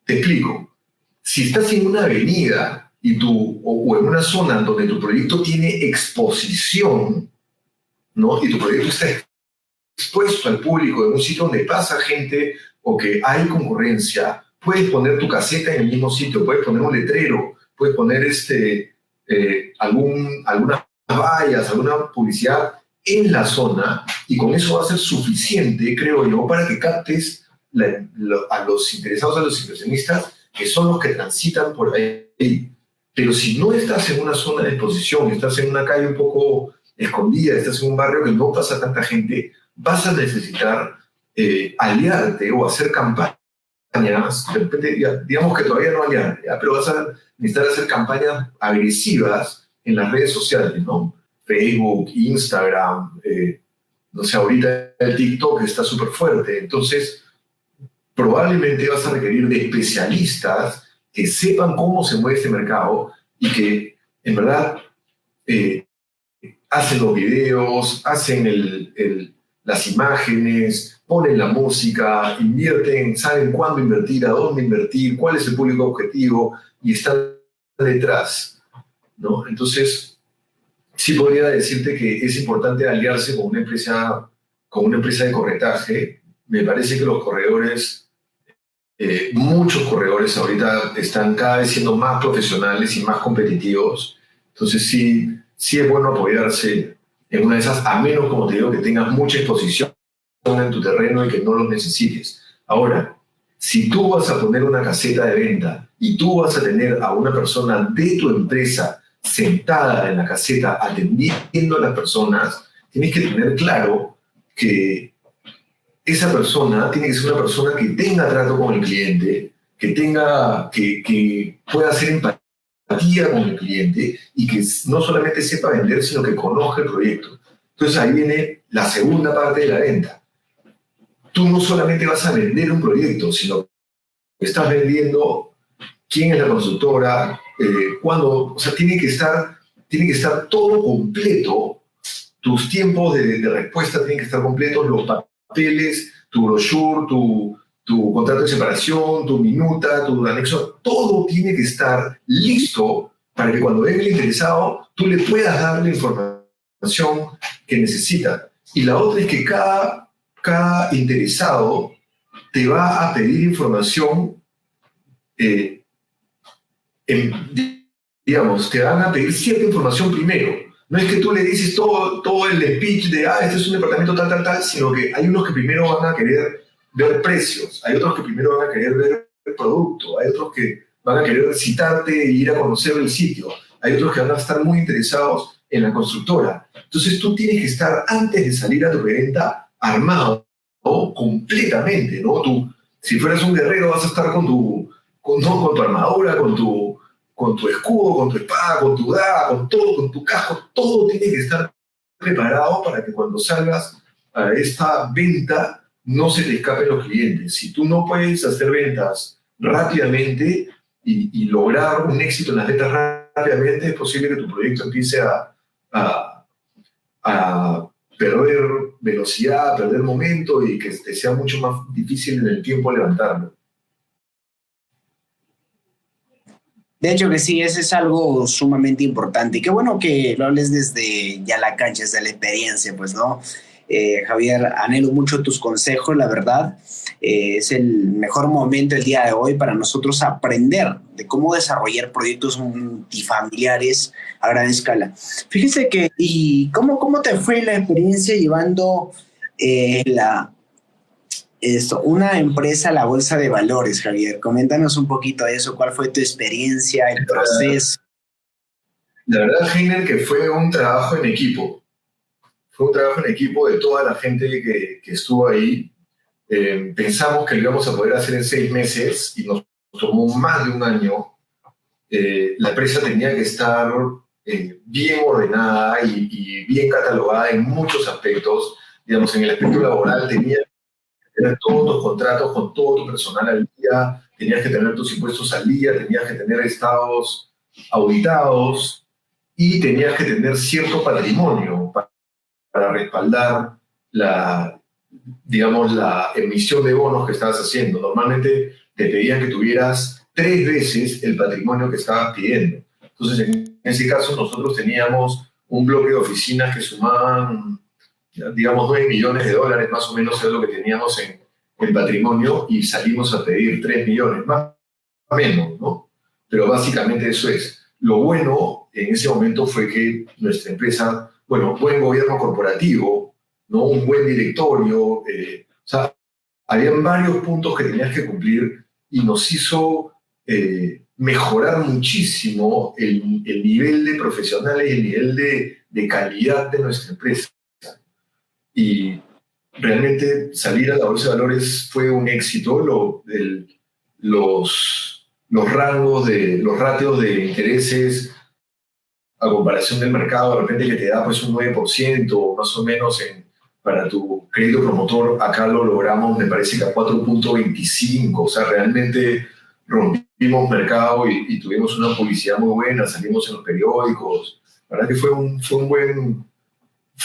Te explico. Si estás en una avenida o en una zona donde tu proyecto tiene exposición, ¿no? Y tu proyecto está expuesto al público en un sitio donde pasa gente o que hay concurrencia, puedes poner tu caseta en el mismo sitio, puedes poner un letrero, puedes poner algunas vallas, alguna publicidad en la zona, y con eso va a ser suficiente, creo yo, para que captes a los interesados, a los inversionistas, que son los que transitan por ahí. Pero si no estás en una zona de exposición, estás en una calle un poco escondida, estás en un barrio que no pasa tanta gente, vas a necesitar aliarte o hacer campañas, de repente, digamos que todavía no aliarte, pero vas a necesitar hacer campañas agresivas en las redes sociales, ¿no? Facebook, Instagram, no sé, ahorita el TikTok está súper fuerte. Entonces, probablemente vas a requerir de especialistas que sepan cómo se mueve este mercado y que, en verdad, hacen los videos, hacen las imágenes, ponen la música, invierten, saben cuándo invertir, a dónde invertir, cuál es el público objetivo, y están detrás, ¿no? Entonces, sí podría decirte que es importante aliarse con una empresa de corretaje. Me parece que los corredores, muchos corredores ahorita están cada vez siendo más profesionales y más competitivos. Entonces sí es bueno apoyarse en una de esas, a menos, como te digo, que tengas mucha exposición en tu terreno y que no lo necesites. Ahora, si tú vas a poner una caseta de venta y tú vas a tener a una persona de tu empresa sentada en la caseta atendiendo a las personas, tienes que tener claro que esa persona tiene que ser una persona que tenga trato con el cliente, que pueda hacer empatía con el cliente y que no solamente sepa vender, sino que conozca el proyecto. Entonces ahí viene la segunda parte de la venta. Tú no solamente vas a vender un proyecto, sino que estás vendiendo quién es la constructora, cuándo, o sea, tiene que estar todo completo. Tus tiempos de respuesta tienen que estar completos, los papeles, tu brochure, tu contrato de separación, tu minuta, tu anexo, todo tiene que estar listo para que cuando venga el interesado, tú le puedas dar la información que necesita. Y la otra es que cada interesado te va a pedir información, digamos, te van a pedir cierta información primero. No es que tú le dices todo el speech de, este es un departamento tal, sino que hay unos que primero van a querer ver precios, hay otros que primero van a querer ver el producto, hay otros que van a querer citarte e ir a conocer el sitio, hay otros que van a estar muy interesados en la constructora. Entonces tú tienes que estar, antes de salir a tu preventa, armado, ¿no? Completamente, ¿no? Tú, si fueras un guerrero, vas a estar con tu armadura, con tu escudo, con tu espada, con tu daga, con todo, con tu casco, todo tiene que estar preparado para que cuando salgas a esta venta no se te escapen los clientes. Si tú no puedes hacer ventas rápidamente y lograr un éxito en las ventas rápidamente, es posible que tu proyecto empiece a perder velocidad, a perder momento y que te sea mucho más difícil en el tiempo levantarlo. De hecho que sí, ese es algo sumamente importante. Y qué bueno que lo hables desde ya la cancha, desde la experiencia, pues, ¿no? Javier, anhelo mucho tus consejos, la verdad. Es el mejor momento el día de hoy para nosotros aprender de cómo desarrollar proyectos multifamiliares a gran escala. Fíjese que, ¿y cómo te fue la experiencia llevando una empresa a la bolsa de valores, Javier? Coméntanos un poquito de eso. ¿Cuál fue tu experiencia, el proceso? La verdad, Heiner, que fue un trabajo en equipo. Fue un trabajo en equipo de toda la gente que estuvo ahí. Pensamos que lo íbamos a poder hacer en 6 meses y nos tomó más de un año. La empresa tenía que estar bien ordenada y bien catalogada en muchos aspectos. Digamos, en el aspecto laboral tenía tener todos tus contratos con todo tu personal al día, tenías que tener tus impuestos al día, tenías que tener estados auditados y tenías que tener cierto patrimonio para respaldar la emisión de bonos que estabas haciendo. Normalmente te pedían que tuvieras 3 veces el patrimonio que estabas pidiendo. Entonces, en ese caso, nosotros teníamos un bloque de oficinas que sumaban, digamos, $9 millones, más o menos es lo que teníamos en el patrimonio, y salimos a pedir 3 millones, más o menos, ¿no? Pero básicamente eso es. Lo bueno en ese momento fue que nuestra empresa, buen gobierno corporativo, ¿no? Un buen directorio, o sea, habían varios puntos que tenías que cumplir y nos hizo mejorar muchísimo el nivel de profesionales y el nivel de calidad de nuestra empresa. Y realmente salir a la bolsa de valores fue un éxito. Los ratios de intereses a comparación del mercado, de repente que te da pues un 9% más o menos para tu crédito promotor, acá lo logramos, me parece que a 4.25, o sea, realmente rompimos mercado y tuvimos una publicidad muy buena, salimos en los periódicos. La verdad que fue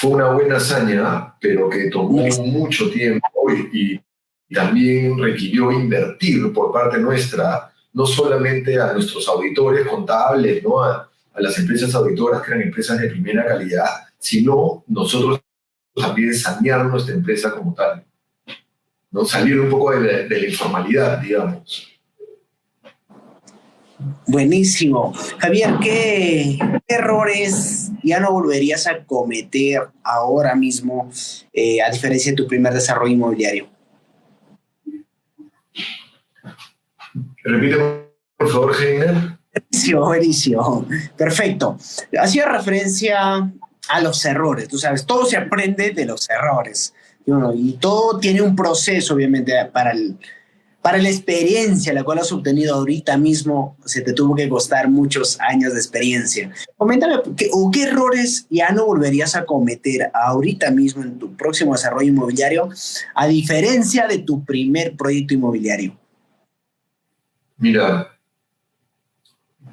una buena hazaña, pero que tomó mucho tiempo y también requirió invertir por parte nuestra, no solamente a nuestros auditores contables, ¿no? a las empresas auditoras, que eran empresas de primera calidad, sino nosotros también sanear nuestra empresa como tal, ¿no? Salir un poco de la informalidad, digamos. Buenísimo. Javier, ¿qué errores ya no volverías a cometer ahora mismo, a diferencia de tu primer desarrollo inmobiliario? Repite, por favor, Heiner. Buenísimo. Perfecto. Hacía referencia a los errores. Tú sabes, todo se aprende de los errores. Y todo tiene un proceso, obviamente, para la experiencia la cual has obtenido ahorita mismo. Se te tuvo que costar muchos años de experiencia. Coméntame, ¿qué errores ya no volverías a cometer ahorita mismo en tu próximo desarrollo inmobiliario, a diferencia de tu primer proyecto inmobiliario? Mira,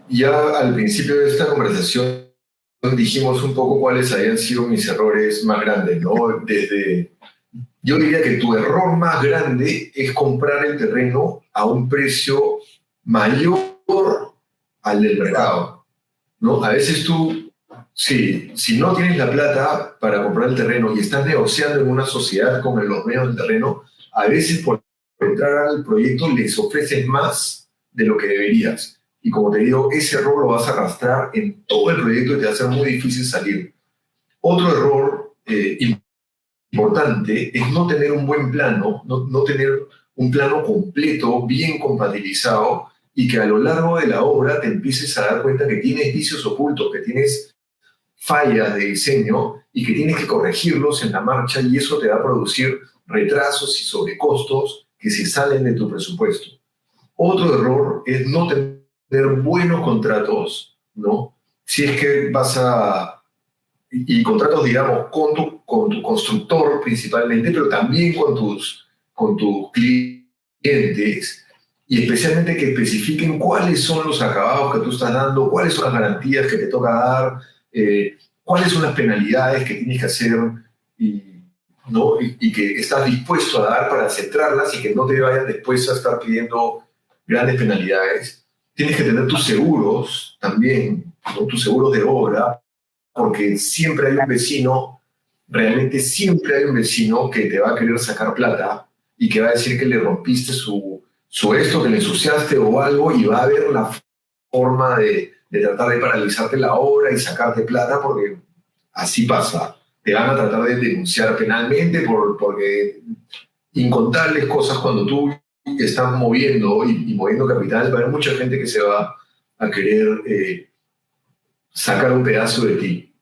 ya al principio de esta conversación dijimos un poco cuáles habían sido mis errores más grandes, ¿no? Yo diría que tu error más grande es comprar el terreno a un precio mayor al del mercado. ¿no? A veces tú, sí, si no tienes la plata para comprar el terreno y estás negociando en una sociedad con los dueños del terreno, a veces por entrar al proyecto les ofreces más de lo que deberías. Y como te digo, ese error lo vas a arrastrar en todo el proyecto y te va a ser muy difícil salir. Otro error importante es no tener un buen plano, no tener un plano completo, bien compatibilizado, y que a lo largo de la obra te empieces a dar cuenta que tienes vicios ocultos, que tienes fallas de diseño y que tienes que corregirlos en la marcha, y eso te va a producir retrasos y sobrecostos que se salen de tu presupuesto. Otro error es no tener buenos contratos, ¿no? Si es que vas a... Y contratos, digamos, con tu constructor principalmente, pero también con tus clientes, y especialmente que especifiquen cuáles son los acabados que tú estás dando, cuáles son las garantías que te toca dar, cuáles son las penalidades que tienes que hacer, ¿no? Y que estás dispuesto a dar para centrarlas y que no te vayan después a estar pidiendo grandes penalidades. Tienes que tener tus seguros también, ¿no? Tus seguros de obra, porque siempre hay un vecino, realmente siempre hay un vecino que te va a querer sacar plata y que va a decir que le rompiste su esto, que le ensuciaste o algo, y va a haber la forma de tratar de paralizarte la obra y sacarte plata, porque así pasa. Te van a tratar de denunciar penalmente porque incontables cosas cuando tú estás moviendo y moviendo capital, va a haber mucha gente que se va a querer sacar un pedazo de ti.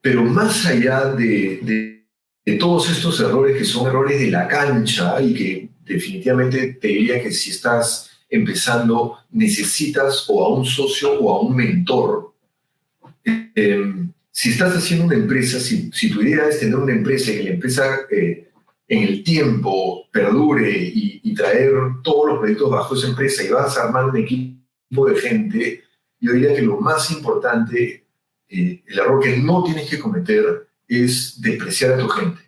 Pero más allá de todos estos errores que son errores de la cancha y que definitivamente te diría que si estás empezando necesitas o a un socio o a un mentor. Si estás haciendo una empresa, si tu idea es tener una empresa y que la empresa en el tiempo perdure y traer todos los proyectos bajo esa empresa y vas a armar un equipo de gente, yo diría que lo más importante, el error que no tienes que cometer es despreciar a tu gente.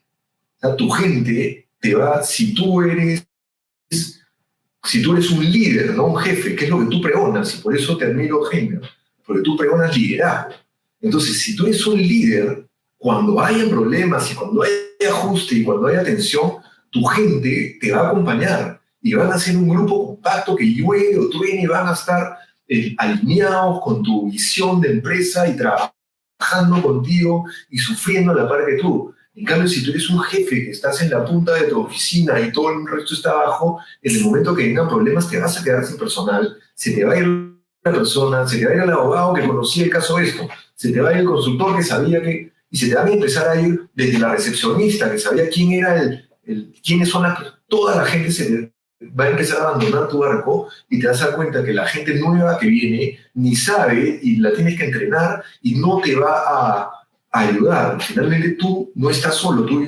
O sea, tu gente te va, si tú eres un líder, no un jefe, que es lo que tú pregonas, y por eso te admiro, Jaime, porque tú pregonas liderazgo. Entonces, si tú eres un líder, cuando haya problemas y cuando haya ajuste y cuando haya tensión, tu gente te va a acompañar y van a ser un grupo compacto que llueve o truene y van a estar alineados con tu visión de empresa y trabajando contigo y sufriendo a la par que tú. En cambio, si tú eres un jefe que estás en la punta de tu oficina y todo el resto está abajo, en el momento que vengan problemas te vas a quedar sin personal, se te va a ir la persona, se te va a ir el abogado que conocía el caso de esto, se te va a ir el consultor que sabía que... Y se te va a empezar a ir desde la recepcionista que sabía quién era quiénes son toda la gente se va a empezar a abandonar tu barco y te vas a dar cuenta que la gente nueva que viene ni sabe y la tienes que entrenar y no te va a ayudar. Finalmente tú no estás solo, tú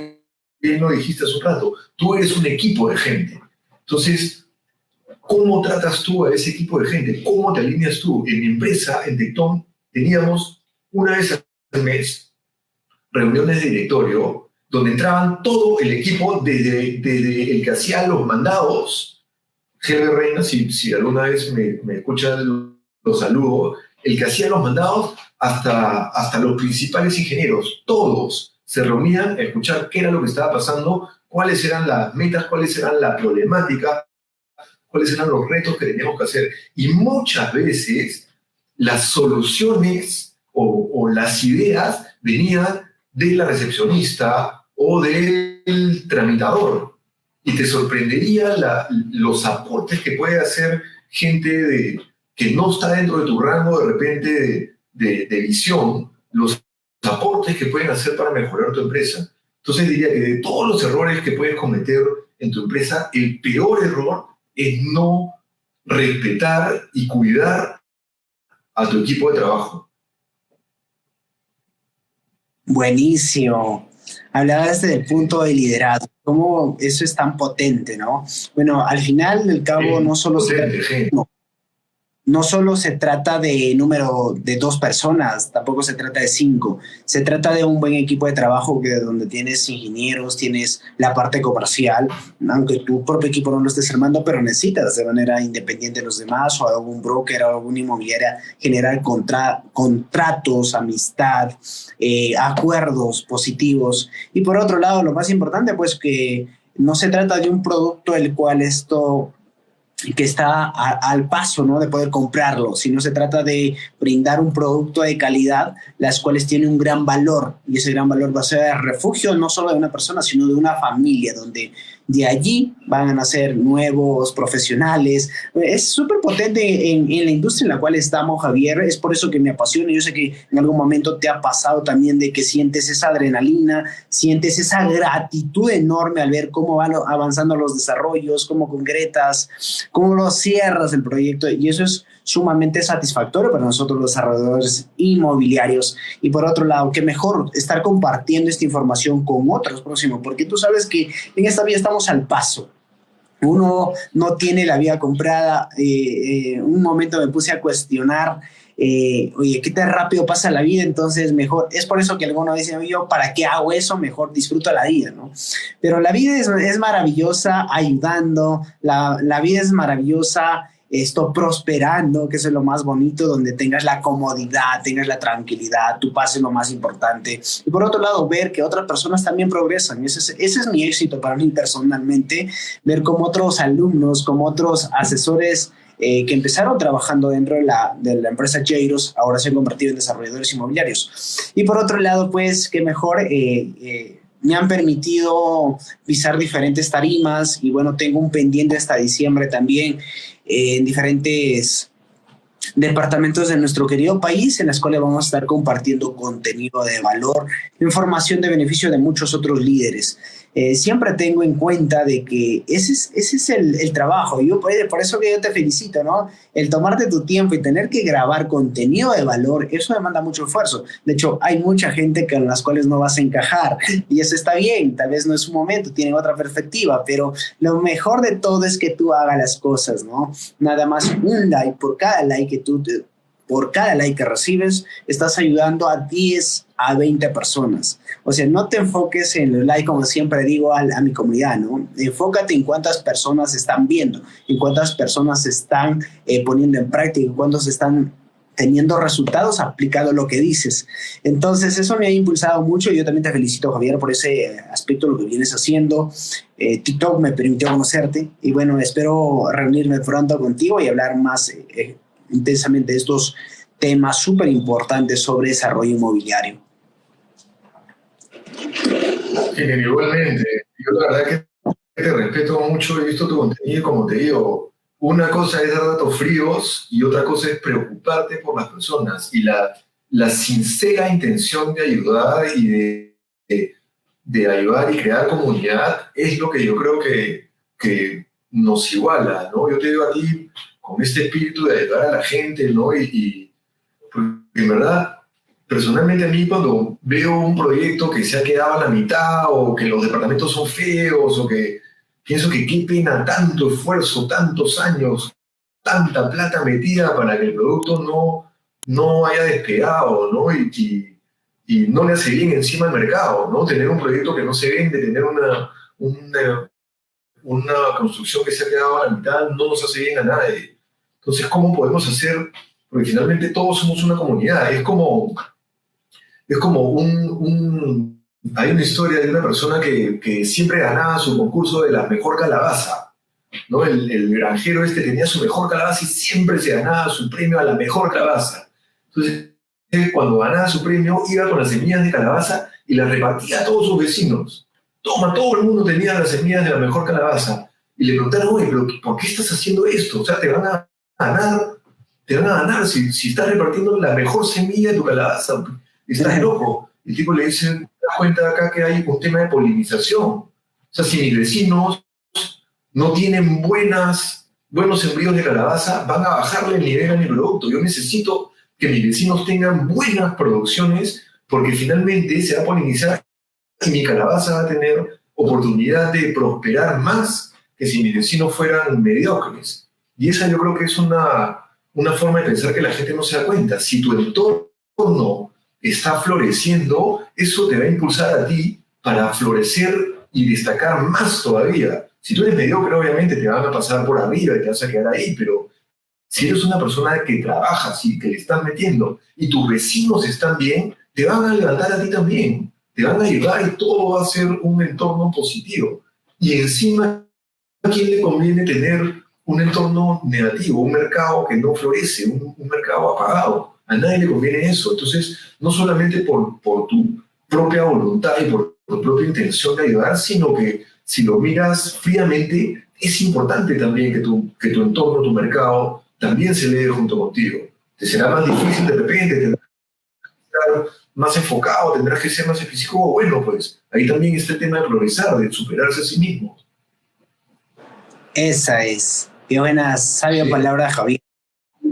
bien lo dijiste hace un rato, tú eres un equipo de gente. Entonces, ¿cómo tratas tú a ese equipo de gente? ¿Cómo te alineas tú? En mi empresa, en Tecton, teníamos una vez al mes reuniones de directorio donde entraban todo el equipo, desde el que hacía los mandados, Helve Reina, si alguna vez me escucha, lo saludo, el que hacía los mandados hasta los principales ingenieros, todos se reunían a escuchar qué era lo que estaba pasando, cuáles eran las metas, cuáles eran la problemática, cuáles eran los retos que teníamos que hacer. Y muchas veces las soluciones o las ideas venían de la recepcionista o del tramitador. Y te sorprendería los aportes que puede hacer gente que no está dentro de tu rango de repente de visión, los aportes que pueden hacer para mejorar tu empresa. Entonces diría que de todos los errores que puedes cometer en tu empresa, el peor error es no respetar y cuidar a tu equipo de trabajo. Buenísimo. Hablabas del punto de liderazgo, cómo eso es tan potente, ¿no? Bueno, al final, al cabo, no solo potente, no, no solo se trata de número de 2 personas, tampoco se trata de 5, se trata de un buen equipo de trabajo donde tienes ingenieros, tienes la parte comercial, aunque tu propio equipo no lo estés armando, pero necesitas de manera independiente de los demás o algún broker o alguna inmobiliaria generar contratos, amistad, acuerdos positivos. Y por otro lado, lo más importante, pues que no se trata de un producto el cual esto que está al paso, ¿no?, de poder comprarlo, sino se trata de brindar un producto de calidad, las cuales tiene un gran valor, y ese gran valor va a ser el refugio no solo de una persona, sino de una familia, donde de allí van a nacer nuevos profesionales. Es súper potente en la industria en la cual estamos, Javier. Es por eso que me apasiona. Yo sé que en algún momento te ha pasado también de que sientes esa adrenalina, sientes esa gratitud enorme al ver cómo van avanzando los desarrollos, cómo concretas, cómo lo cierras el proyecto, y eso es sumamente satisfactorio para nosotros los desarrolladores inmobiliarios. Y por otro lado, qué mejor estar compartiendo esta información con otros próximos, porque tú sabes que en esta vida estamos al paso. Uno no tiene la vida comprada. Un momento me puse a cuestionar, oye, ¿qué tan rápido pasa la vida? Entonces mejor, es por eso que algunos dicen, yo, ¿para qué hago eso? Mejor disfruto la vida, ¿no? Pero la vida es maravillosa ayudando, la vida es maravillosa prosperando, que eso es lo más bonito, donde tengas la comodidad, tengas la tranquilidad, tu paz es lo más importante. Y por otro lado, ver que otras personas también progresan. Ese es mi éxito para mí personalmente, ver cómo otros alumnos, como otros asesores que empezaron trabajando dentro de la empresa Jairos, ahora se han convertido en desarrolladores inmobiliarios. Y por otro lado, pues, qué mejor, me han permitido pisar diferentes tarimas, y bueno, tengo un pendiente hasta diciembre también en diferentes departamentos de nuestro querido país, en las cuales vamos a estar compartiendo contenido de valor, información de beneficio de muchos otros líderes. Siempre tengo en cuenta de que ese es el trabajo. Por eso que yo te felicito, ¿no? El tomarte tu tiempo y tener que grabar contenido de valor, eso demanda mucho esfuerzo. De hecho, hay mucha gente con las cuales no vas a encajar, y eso está bien. Tal vez no es su momento, tienen otra perspectiva, pero lo mejor de todo es que tú hagas las cosas, ¿no? Nada más un like. Por cada like que recibes, estás ayudando a 10 a 20 personas. O sea, no te enfoques en los likes, como siempre digo a mi comunidad, ¿no? Enfócate en cuántas personas están viendo, en cuántas personas están poniendo en práctica, en cuántos están teniendo resultados aplicando lo que dices. Entonces, eso me ha impulsado mucho, y yo también te felicito, Javier, por ese aspecto, lo que vienes haciendo. TikTok me permitió conocerte, y bueno, espero reunirme pronto contigo y hablar más intensamente de estos temas súper importantes sobre desarrollo inmobiliario. Igualmente, yo la verdad que te respeto mucho, he visto tu contenido, y como te digo, una cosa es dar datos fríos y otra cosa es preocuparte por las personas, y la sincera intención de ayudar y de ayudar y crear comunidad es lo que yo creo que nos iguala, ¿no? Yo te digo a ti, con este espíritu de ayudar a la gente, ¿no? Y en verdad, personalmente a mí, cuando veo un proyecto que se ha quedado a la mitad, o que los departamentos son feos, o que pienso que qué pena tanto esfuerzo, tantos años, tanta plata metida para que el producto no haya despegado, ¿no? Y no le hace bien encima al mercado, ¿no? Tener un proyecto que no se vende, tener una construcción que se ha quedado a la mitad, no nos hace bien a nadie. Entonces, ¿cómo podemos hacer? Porque finalmente todos somos una comunidad. Es como hay una historia de una persona que siempre ganaba su concurso de la mejor calabaza, ¿no? El granjero tenía su mejor calabaza y siempre se ganaba su premio a la mejor calabaza. Entonces, cuando ganaba su premio, iba con las semillas de calabaza y las repartía a todos sus vecinos. Todo el mundo tenía las semillas de la mejor calabaza. Y le preguntaron, oye, pero ¿por qué estás haciendo esto? O sea, te van a ganar si estás repartiendo la mejor semilla de tu calabaza. Estás loco. El tipo le dice, te das cuenta acá que hay un tema de polinización. O sea, si mis vecinos no tienen buenos sembríos de calabaza, van a bajarle el nivel a mi producto. Yo necesito que mis vecinos tengan buenas producciones, porque finalmente se va a polinizar y mi calabaza va a tener oportunidad de prosperar más que si mis vecinos fueran mediocres. Y esa yo creo que es una una forma de pensar que la gente no se da cuenta. Si tu entorno está floreciendo, eso te va a impulsar a ti para florecer y destacar más todavía. Si tú eres mediocre, obviamente te van a pasar por arriba y te vas a quedar ahí, pero si eres una persona que trabajas y que le estás metiendo y tus vecinos están bien, te van a levantar a ti también, te van a ayudar y todo va a ser un entorno positivo. Y encima, ¿a quién le conviene tener un entorno negativo, un mercado que no florece, un mercado apagado? A nadie le conviene eso. Entonces, no solamente por tu propia voluntad y por tu propia intención de ayudar, sino que si lo miras fríamente, es importante también que tu entorno, tu mercado, también se eleve junto contigo. Te será más difícil de repente, tendrás que estar más enfocado, tendrás que ser más específico. Bueno, pues ahí también está el tema de progresar, de superarse a sí mismo. Esa es. Qué buena, sabia Sí. palabra, Javier.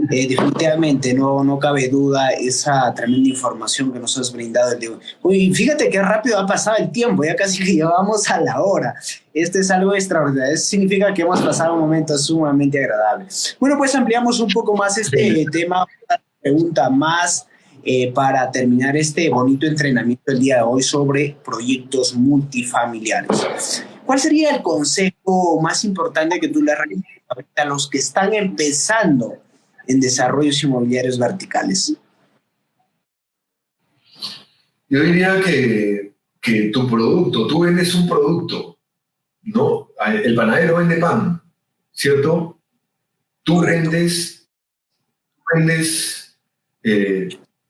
Definitivamente, no cabe duda esa tremenda información que nos has brindado el día de hoy. Uy, fíjate qué rápido ha pasado el tiempo, ya casi que llevamos a la hora. Este es algo extraordinario, eso significa que hemos pasado un momento sumamente agradable. Bueno, pues ampliamos un poco más este tema, una pregunta más para terminar este bonito entrenamiento el día de hoy sobre proyectos multifamiliares. ¿Cuál sería el consejo más importante que tú le recomiendas a los que están empezando en desarrollos inmobiliarios verticales? Yo diría que tu producto, tú vendes un producto, ¿no? El panadero vende pan, ¿cierto? Tú vendes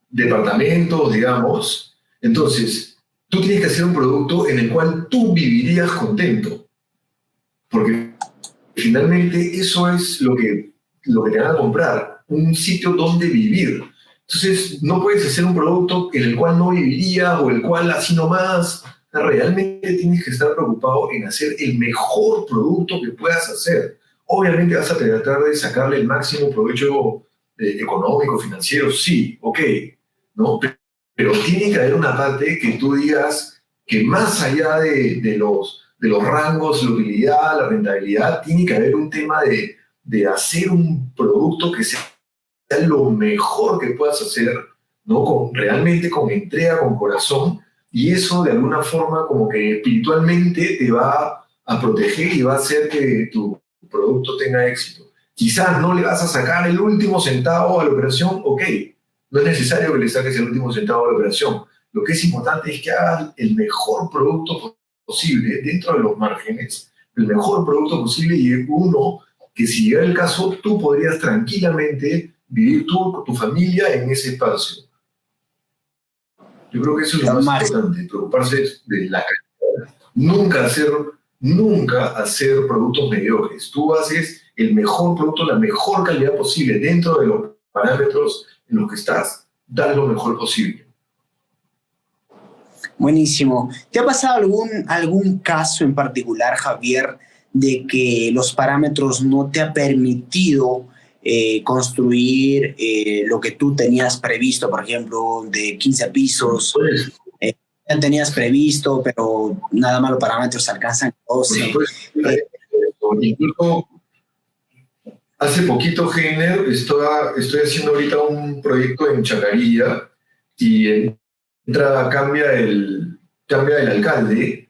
departamentos, digamos. Entonces, tú tienes que hacer un producto en el cual tú vivirías contento. Porque finalmente eso es lo que te van a comprar, un sitio donde vivir. Entonces, no puedes hacer un producto en el cual no vivirías o el cual así nomás. Realmente tienes que estar preocupado en hacer el mejor producto que puedas hacer. Obviamente vas a tratar de sacarle el máximo provecho económico, financiero, sí, ok, ¿no? Pero tiene que haber una parte que tú digas que más allá de los rangos, la utilidad, la rentabilidad, tiene que haber un tema de hacer un producto que sea lo mejor que puedas hacer, ¿no? Realmente con entrega, con corazón, y eso de alguna forma como que espiritualmente te va a proteger y va a hacer que tu producto tenga éxito. Quizás no le vas a sacar el último centavo a la operación, ok, no es necesario que le saques el último centavo a la operación. Lo que es importante es que hagas el mejor producto posible dentro de los márgenes, el mejor producto posible y uno que si llega el caso tú podrías tranquilamente vivir tú con tu familia en ese espacio. Yo creo que eso es lo más importante, preocuparse de la calidad. Nunca hacer productos mediocres. Tú haces el mejor producto, la mejor calidad posible dentro de los parámetros en los que estás. Das lo mejor posible. Buenísimo. ¿Te ha pasado algún caso en particular, Javier, de que los parámetros no te ha permitido construir lo que tú tenías previsto, por ejemplo, de 15 pisos? Tenías previsto, pero nada más los parámetros alcanzan 12. Incluso hace poquito, Heiner, estoy haciendo ahorita un proyecto en Chacarilla y cambia el alcalde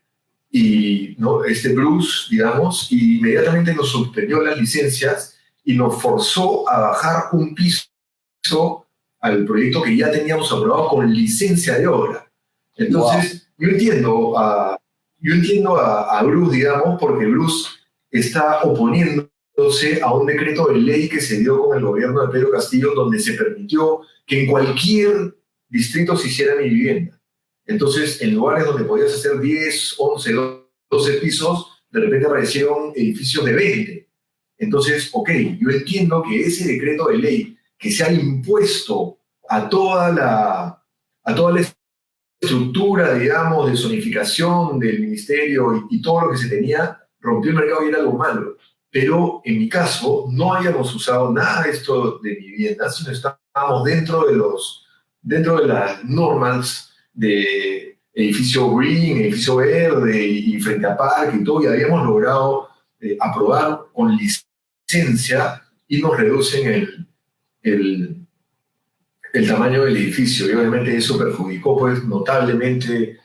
y ¿no? Bruce, digamos, y inmediatamente nos suspendió las licencias y nos forzó a bajar un piso al proyecto que ya teníamos aprobado con licencia de obra. Entonces, wow. yo entiendo a Bruce, digamos, porque Bruce está oponiéndose a un decreto de ley que se dio con el gobierno de Pedro Castillo, donde se permitió que en cualquier distrito se hiciera mi vivienda. Entonces, en lugares donde podías hacer 10, 11, 12 pisos, de repente aparecieron edificios de 20. Entonces, ok, yo entiendo que ese decreto de ley que se ha impuesto a toda la estructura, digamos, de zonificación del ministerio y todo lo que se tenía, rompió el mercado y era algo malo. Pero en mi caso, no habíamos usado nada de esto de vivienda, sino estábamos dentro de las normas de edificio green, edificio verde y frente a parque y todo, y habíamos logrado aprobar con licencia y nos reducen el, el tamaño del edificio y obviamente eso perjudicó pues notablemente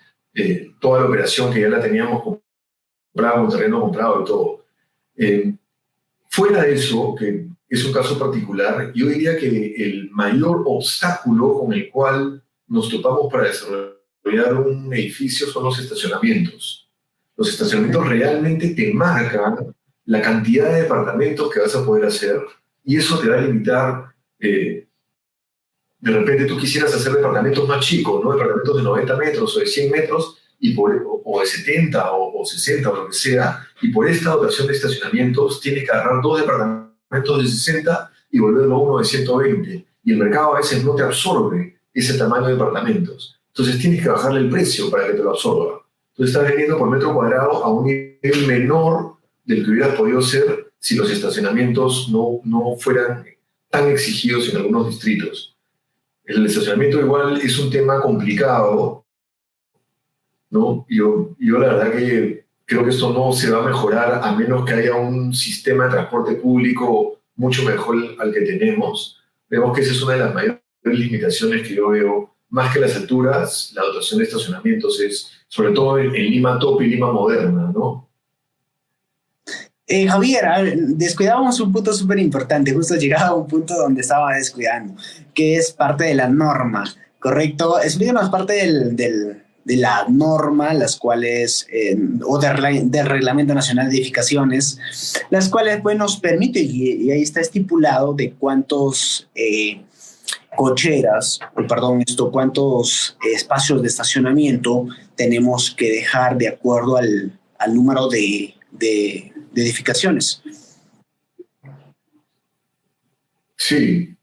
toda la operación que ya la teníamos comprada, un terreno comprado y todo. Eh, Fuera de eso, que es un caso particular, yo diría que el mayor obstáculo con el cual nos topamos para desarrollar un edificio son los estacionamientos. Los estacionamientos realmente te marcan la cantidad de departamentos que vas a poder hacer y eso te va a limitar. De repente tú quisieras hacer departamentos más chicos, ¿no? Departamentos de 90 metros o de 100 metros o de 70 o 60 o lo que sea, y por esta dotación de estacionamientos tienes que agarrar dos departamentos de 60 y volverlo a uno de 120, y el mercado a veces no te absorbe ese tamaño de departamentos. Entonces tienes que bajarle el precio para que te lo absorba. Entonces estás vendiendo por metro cuadrado a un nivel menor del que hubieras podido ser si los estacionamientos no fueran tan exigidos en algunos distritos. El estacionamiento igual es un tema complicado, ¿no? Yo la verdad que creo que esto no se va a mejorar a menos que haya un sistema de transporte público mucho mejor al que tenemos. Vemos que esa es una de las mayores limitaciones que yo veo, más que las alturas, la dotación de estacionamientos es, sobre todo en Lima Top y Lima Moderna, ¿no? Javier, a ver, descuidábamos un punto súper importante, justo llegaba a un punto donde estaba descuidando, que es parte de la norma, ¿correcto? Explícanos parte de la norma, las cuales, o del Reglamento Nacional de Edificaciones, las cuales pues, nos permite, y ahí está estipulado, de cuántos cuántos espacios de estacionamiento tenemos que dejar de acuerdo al número de edificaciones. Sí,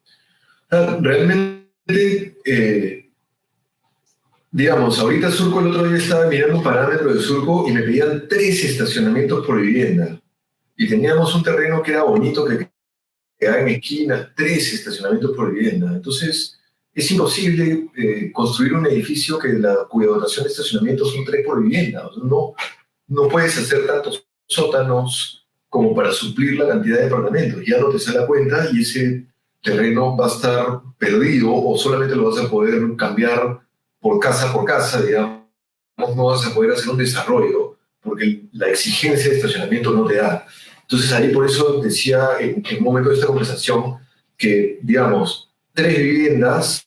realmente, digamos, ahorita Surco el otro día estaba mirando un parámetro de Surco y me pedían 3 estacionamientos por vivienda. Y teníamos un terreno que era bonito, que quedaba en esquina, 3 estacionamientos por vivienda. Entonces, es imposible construir un edificio cuya dotación de estacionamientos son 3 por vivienda. O sea, no puedes hacer tantos sótanos como para suplir la cantidad de departamentos. Ya no te sale la cuenta y ese terreno va a estar perdido o solamente lo vas a poder cambiar por casa, digamos. No vas a poder hacer un desarrollo porque la exigencia de estacionamiento no te da. Entonces ahí por eso decía en un momento de esta conversación que, digamos, 3 viviendas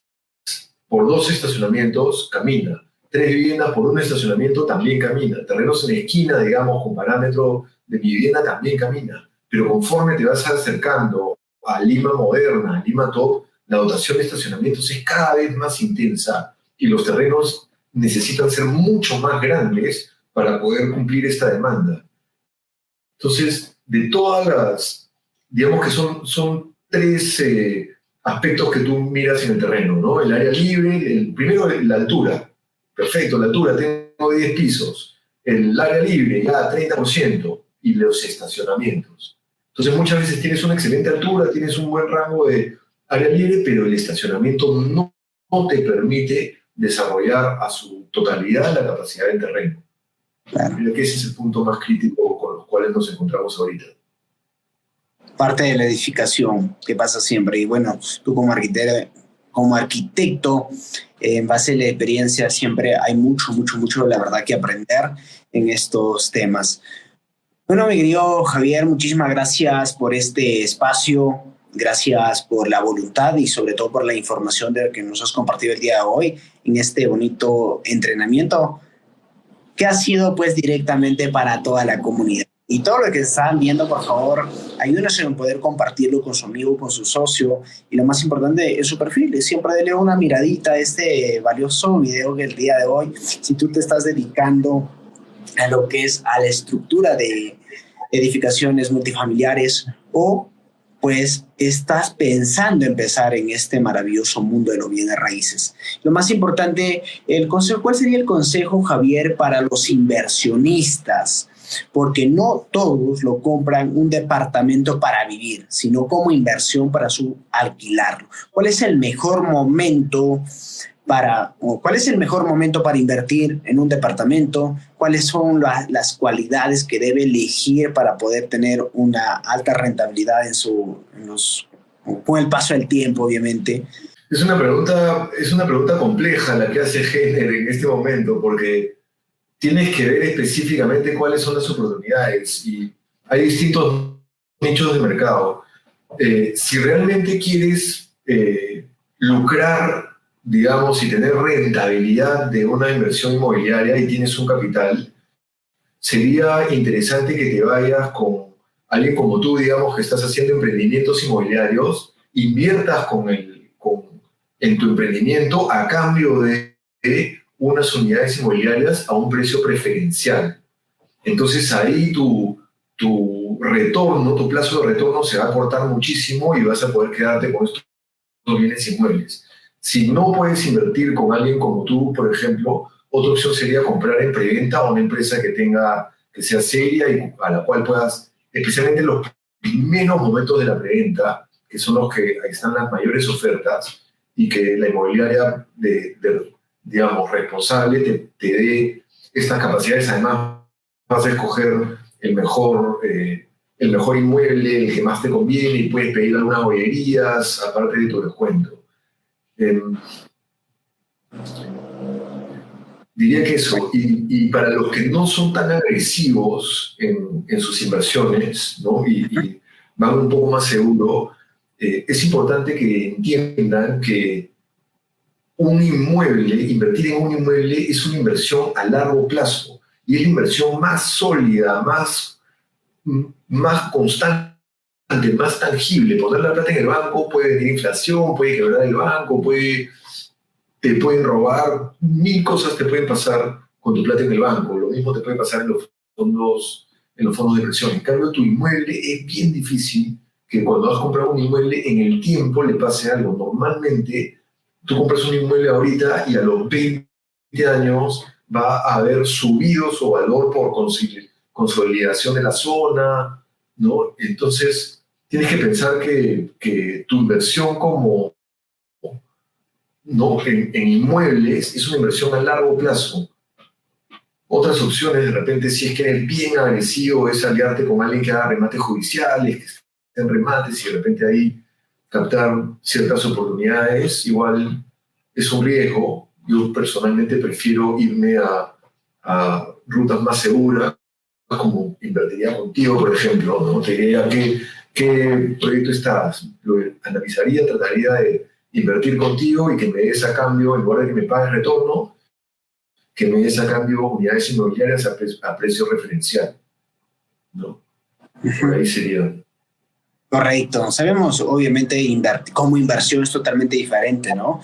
por 2 estacionamientos camina. 3 viviendas por un estacionamiento también camina. Terrenos en esquina, digamos, con parámetro de mi vivienda también camina. Pero conforme te vas acercando a Lima Moderna, a Lima Top, la dotación de estacionamientos es cada vez más intensa y los terrenos necesitan ser mucho más grandes para poder cumplir esta demanda. Entonces, de todas las, digamos que son 3 aspectos que tú miras en el terreno, ¿no? El área libre, primero la altura. Perfecto, la altura, tengo 10 pisos. El área libre, ya 30%. Y los estacionamientos. Entonces, muchas veces tienes una excelente altura, tienes un buen rango de área libre, pero el estacionamiento no te permite desarrollar a su totalidad la capacidad del terreno. Claro. Creo que ese es el punto más crítico con los cuales nos encontramos ahorita. Parte de la edificación que pasa siempre. Y bueno, tú como arquitecto, en base a la experiencia, siempre hay mucho, la verdad, que aprender en estos temas. Bueno, mi querido Javier, muchísimas gracias por este espacio, gracias por la voluntad y sobre todo por la información de que nos has compartido el día de hoy en este bonito entrenamiento que ha sido pues directamente para toda la comunidad. Y todo lo que están viendo, por favor, ayúdenos en poder compartirlo con su amigo, con su socio. Y lo más importante es su perfil. Siempre dele una miradita a este valioso video que el día de hoy, si tú te estás dedicando a lo que es a la estructura de edificaciones multifamiliares o pues estás pensando empezar en este maravilloso mundo de los bienes raíces. Lo más importante, ¿cuál sería el consejo, Javier, para los inversionistas? Porque no todos lo compran un departamento para vivir, sino como inversión para alquilarlo. ¿Cuál es el mejor momento para invertir en un departamento? ¿Cuáles son las cualidades que debe elegir para poder tener una alta rentabilidad en con el paso del tiempo, obviamente? Es una pregunta compleja la que hace Heiner en este momento, porque tienes que ver específicamente cuáles son las oportunidades y hay distintos nichos de mercado. Si realmente quieres lucrar, digamos, y tener rentabilidad de una inversión inmobiliaria y tienes un capital, sería interesante que te vayas con alguien como tú, digamos, que estás haciendo emprendimientos inmobiliarios, inviertas en tu emprendimiento a cambio de unas unidades inmobiliarias a un precio preferencial. Entonces ahí tu retorno, tu plazo de retorno se va a cortar muchísimo y vas a poder quedarte con estos bienes inmuebles. Si no puedes invertir con alguien como tú, por ejemplo, otra opción sería comprar en preventa a una empresa que sea seria y a la cual puedas, especialmente en los primeros momentos de la preventa, que son los que ahí están las mayores ofertas, y que la inmobiliaria digamos, responsable te dé estas capacidades. Además, vas a escoger el mejor inmueble, el que más te conviene, y puedes pedir algunas bollerías aparte de tu descuento. Diría que eso, y para los que no son tan agresivos en sus inversiones, ¿no? y van un poco más seguro, es importante que entiendan que invertir en un inmueble es una inversión a largo plazo y es la inversión más sólida, más constante, más tangible. Poner la plata en el banco, puede venir inflación, puede quebrar el banco, te pueden robar, mil cosas te pueden pasar con tu plata en el banco. Lo mismo te puede pasar en los fondos de inversión. En cambio, tu inmueble es bien difícil que cuando has comprado un inmueble en el tiempo le pase algo. Normalmente, tú compras un inmueble ahorita y a los 20 años va a haber subido su valor por consolidación de la zona, ¿no? Entonces, tienes que pensar que tu inversión ¿no? en inmuebles es una inversión a largo plazo. Otras opciones, de repente, si es que eres bien agresivo, es aliarte con alguien que haga remates judiciales, que esté en remates y de repente ahí captar ciertas oportunidades. Igual es un riesgo. Yo personalmente prefiero irme a rutas más seguras, como invertiría contigo, por ejemplo, ¿no? Te diría qué proyecto estás. Lo analizaría, trataría de invertir contigo y que me des a cambio, en lugar de que me pagues retorno, que me des a cambio unidades inmobiliarias a precio referencial, ¿no? Por ahí sería. Correcto. Sabemos, obviamente, como inversión es totalmente diferente, ¿no?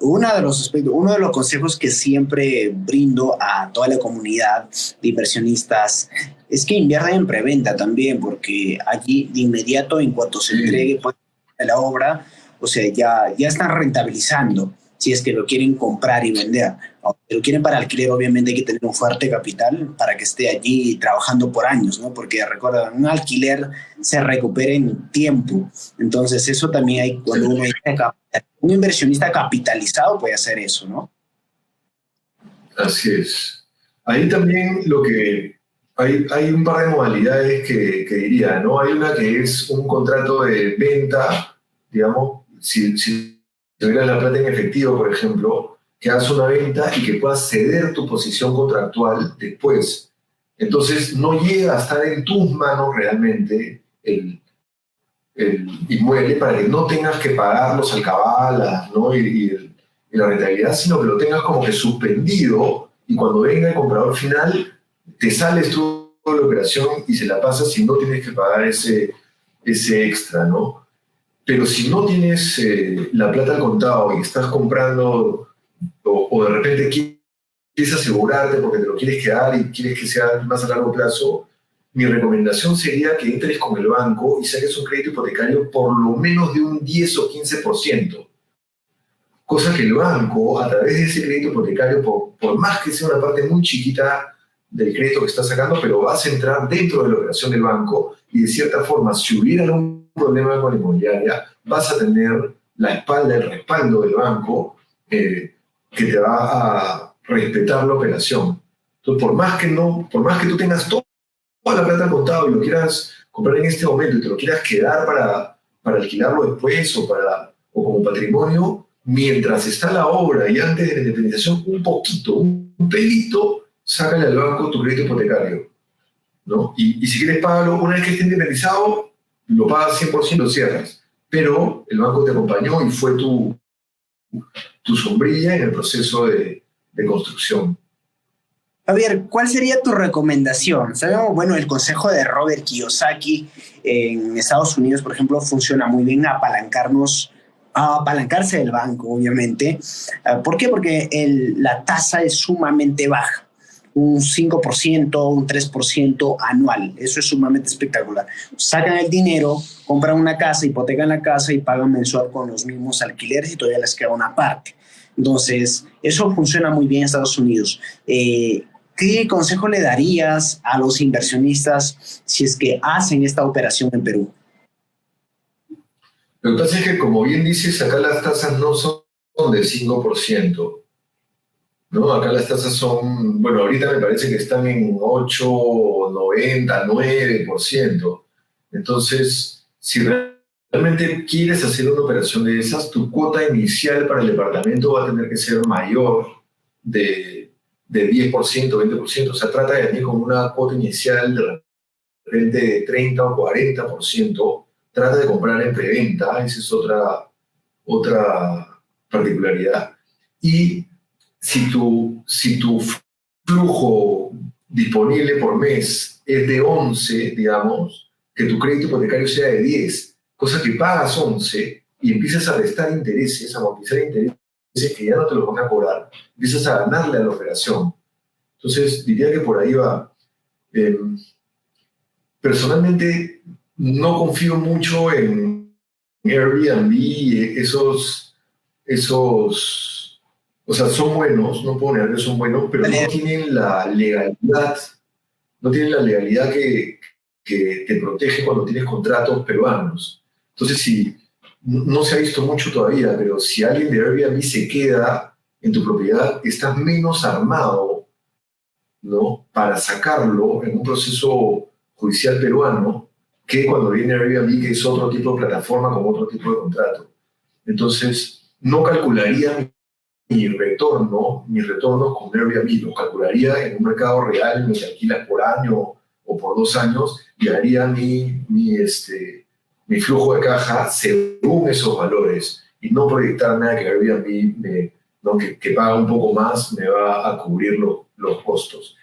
Uno de los consejos que siempre brindo a toda la comunidad de inversionistas es que inviertan en preventa también, porque allí de inmediato, en cuanto se entregue la obra, o sea, ya están rentabilizando si es que lo quieren comprar y vender. O si lo quieren para alquiler, obviamente hay que tener un fuerte capital para que esté allí trabajando por años, ¿no? Porque recuerda, un alquiler se recupera en tiempo. Entonces, eso también hay cuando un inversionista capitalizado puede hacer eso, ¿no? Así es. Ahí también hay un par de modalidades que diría, ¿no? Hay una que es un contrato de venta, digamos, si tuvieras la plata en efectivo, por ejemplo, que hagas una venta y que puedas ceder tu posición contractual después. Entonces no llega a estar en tus manos realmente el inmueble para que no tengas que pagar los alcabalas, ¿no? y la rentabilidad, sino que lo tengas como que suspendido y cuando venga el comprador final te sales tú de la operación y se la pasas y no tienes que pagar ese extra, ¿no? Pero si no tienes la plata al contado y estás comprando o de repente quieres asegurarte porque te lo quieres quedar y quieres que sea más a largo plazo, mi recomendación sería que entres con el banco y saques un crédito hipotecario por lo menos de un 10 o 15%. Cosa que el banco, a través de ese crédito hipotecario, por más que sea una parte muy chiquita del crédito que estás sacando, pero vas a entrar dentro de la operación del banco y de cierta forma, si hubiera algún problema con la inmobiliaria, vas a tener la espalda, el respaldo del banco que te va a respetar la operación. Entonces, por más que tú tengas toda la plata al contado y lo quieras comprar en este momento y te lo quieras quedar para alquilarlo después o como patrimonio, mientras está la obra y antes de la independización, un poquito, un pelito, sácale al banco tu crédito hipotecario, ¿no? Y si quieres pagarlo una vez que esté independizado, lo pagas 100%, lo cierras. Pero el banco te acompañó y fue tu sombrilla en el proceso de construcción. Javier, ¿cuál sería tu recomendación? Sabemos, bueno, el consejo de Robert Kiyosaki en Estados Unidos, por ejemplo, funciona muy bien apalancarse del banco, obviamente. ¿Por qué? Porque la tasa es sumamente baja, un 5%, un 3% anual. Eso es sumamente espectacular. Sacan el dinero, compran una casa, hipotecan la casa y pagan mensual con los mismos alquileres y todavía les queda una parte. Entonces, eso funciona muy bien en Estados Unidos. ¿Qué consejo le darías a los inversionistas si es que hacen esta operación en Perú? Lo que pasa es que, como bien dices, acá las tasas no son del 5%, ¿no? Acá las tasas son, bueno, ahorita me parece que están en 8,90, 9%. Entonces, si realmente quieres hacer una operación de esas, tu cuota inicial para el departamento va a tener que ser mayor de 10%, 20%. O sea, trata de venir con una cuota inicial de repente de 30 o 40%. Trata de comprar en preventa, esa es otra particularidad. Y si tu flujo disponible por mes es de 11, digamos, que tu crédito hipotecario sea de 10, cosa que pagas 11 y empiezas a restar intereses, a amortizar intereses que ya no te los van a cobrar, empiezas a ganarle a la operación. Entonces, diría que por ahí va. Personalmente, no confío mucho en Airbnb, o sea, son buenos, no puedo negar que son buenos, pero no tienen la legalidad, que te protege cuando tienes contratos peruanos. Entonces, si no se ha visto mucho todavía, pero si alguien de Airbnb se queda en tu propiedad, estás menos armado, ¿no?, para sacarlo en un proceso judicial peruano que cuando viene Airbnb, que es otro tipo de plataforma con otro tipo de contrato. Entonces, no calcularía mis retornos con Airbnb, los calcularía en un mercado real en el que alquilas por año o por 2 años y haría mi flujo de caja según esos valores y no proyectar nada que Airbnb, ¿no?, que paga un poco más, me va a cubrir los costos.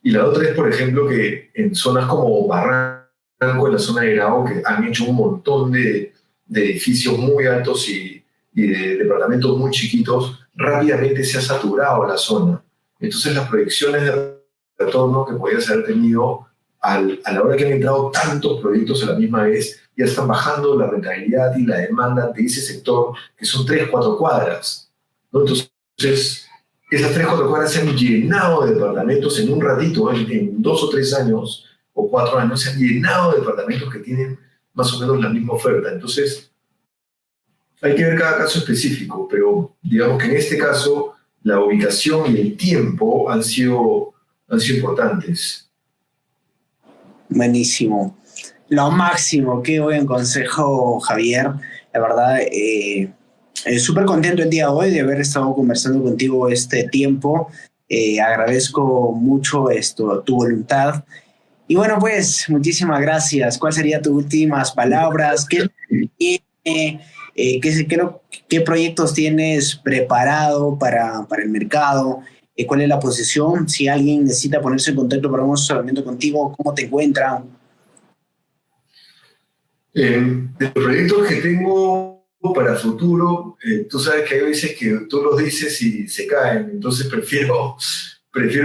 Y la otra es, por ejemplo, que en zonas como Barranco, en la zona de Grau, que han hecho un montón de edificios muy altos y de departamentos muy chiquitos, rápidamente se ha saturado la zona. Entonces las proyecciones de retorno que podías haber tenido a la hora que han entrado tantos proyectos a la misma vez, ya están bajando la rentabilidad y la demanda de ese sector, que son 3, 4 cuadras, ¿no? Entonces, esas 3, 4 cuadras se han llenado de departamentos en un ratito, en 2 o 3 años o 4 años, se han llenado de departamentos que tienen más o menos la misma oferta. Entonces, hay que ver cada caso específico, pero digamos que en este caso la ubicación y el tiempo han sido importantes. Buenísimo. Lo máximo, qué buen consejo, Javier. La verdad, súper contento el día de hoy de haber estado conversando contigo este tiempo. Agradezco mucho tu voluntad. Y bueno, pues, muchísimas gracias. ¿Cuáles serían tus últimas palabras? ¿Qué proyectos tienes preparado para el mercado? ¿Cuál es la posición? Si alguien necesita ponerse en contacto para un asesoramiento contigo, ¿cómo te encuentran? De los proyectos que tengo para futuro, tú sabes que hay veces que tú los dices y se caen, entonces prefiero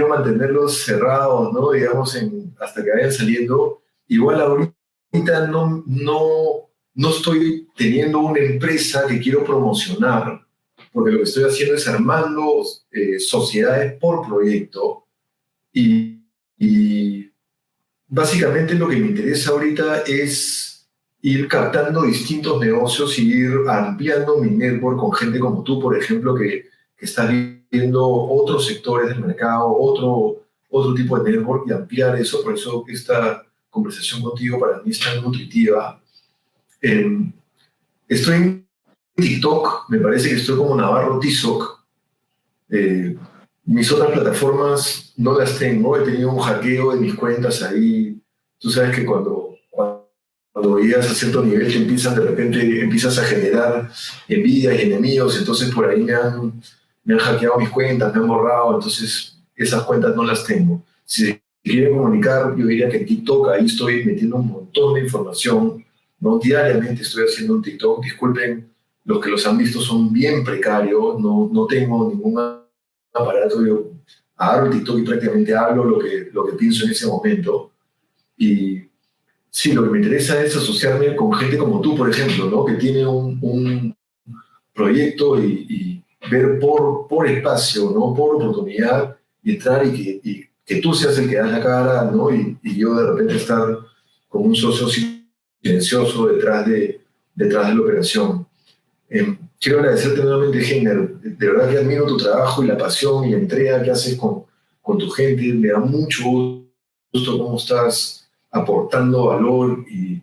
mantenerlos cerrados, ¿no?, digamos, hasta que vayan saliendo. Igual ahorita no estoy teniendo una empresa que quiero promocionar, porque lo que estoy haciendo es armando sociedades por proyecto y básicamente lo que me interesa ahorita es ir captando distintos negocios y ir ampliando mi network con gente como tú, por ejemplo, que está viendo otros sectores del mercado, otro tipo de network, y ampliar eso. Por eso esta conversación contigo para mí es tan nutritiva. Estoy en TikTok, me parece que estoy como Navarro Tizoc. Mis otras plataformas no las tengo, he tenido un hackeo de mis cuentas ahí. Tú sabes que cuando llegas a cierto nivel te empiezan, de repente empiezas a generar envidia y enemigos, entonces por ahí me han hackeado mis cuentas, me han borrado, entonces esas cuentas no las tengo. Si se quieren comunicar, yo diría que en TikTok ahí estoy metiendo un montón de información, ¿no? Diariamente estoy haciendo un TikTok, disculpen, los que los han visto son bien precarios, no tengo ningún aparato, yo abro el TikTok y prácticamente hablo lo que pienso en ese momento. Y sí, lo que me interesa es asociarme con gente como tú, por ejemplo, ¿no? Que tiene un proyecto y ver por espacio, ¿no? Por oportunidad y entrar y que tú seas el que das la cara, ¿no? Y yo de repente estar como un socio silencioso detrás de la operación. Quiero agradecerte nuevamente, Heiner. De verdad que admiro tu trabajo y la pasión y la entrega que haces con tu gente. Me da mucho gusto cómo estás aportando valor y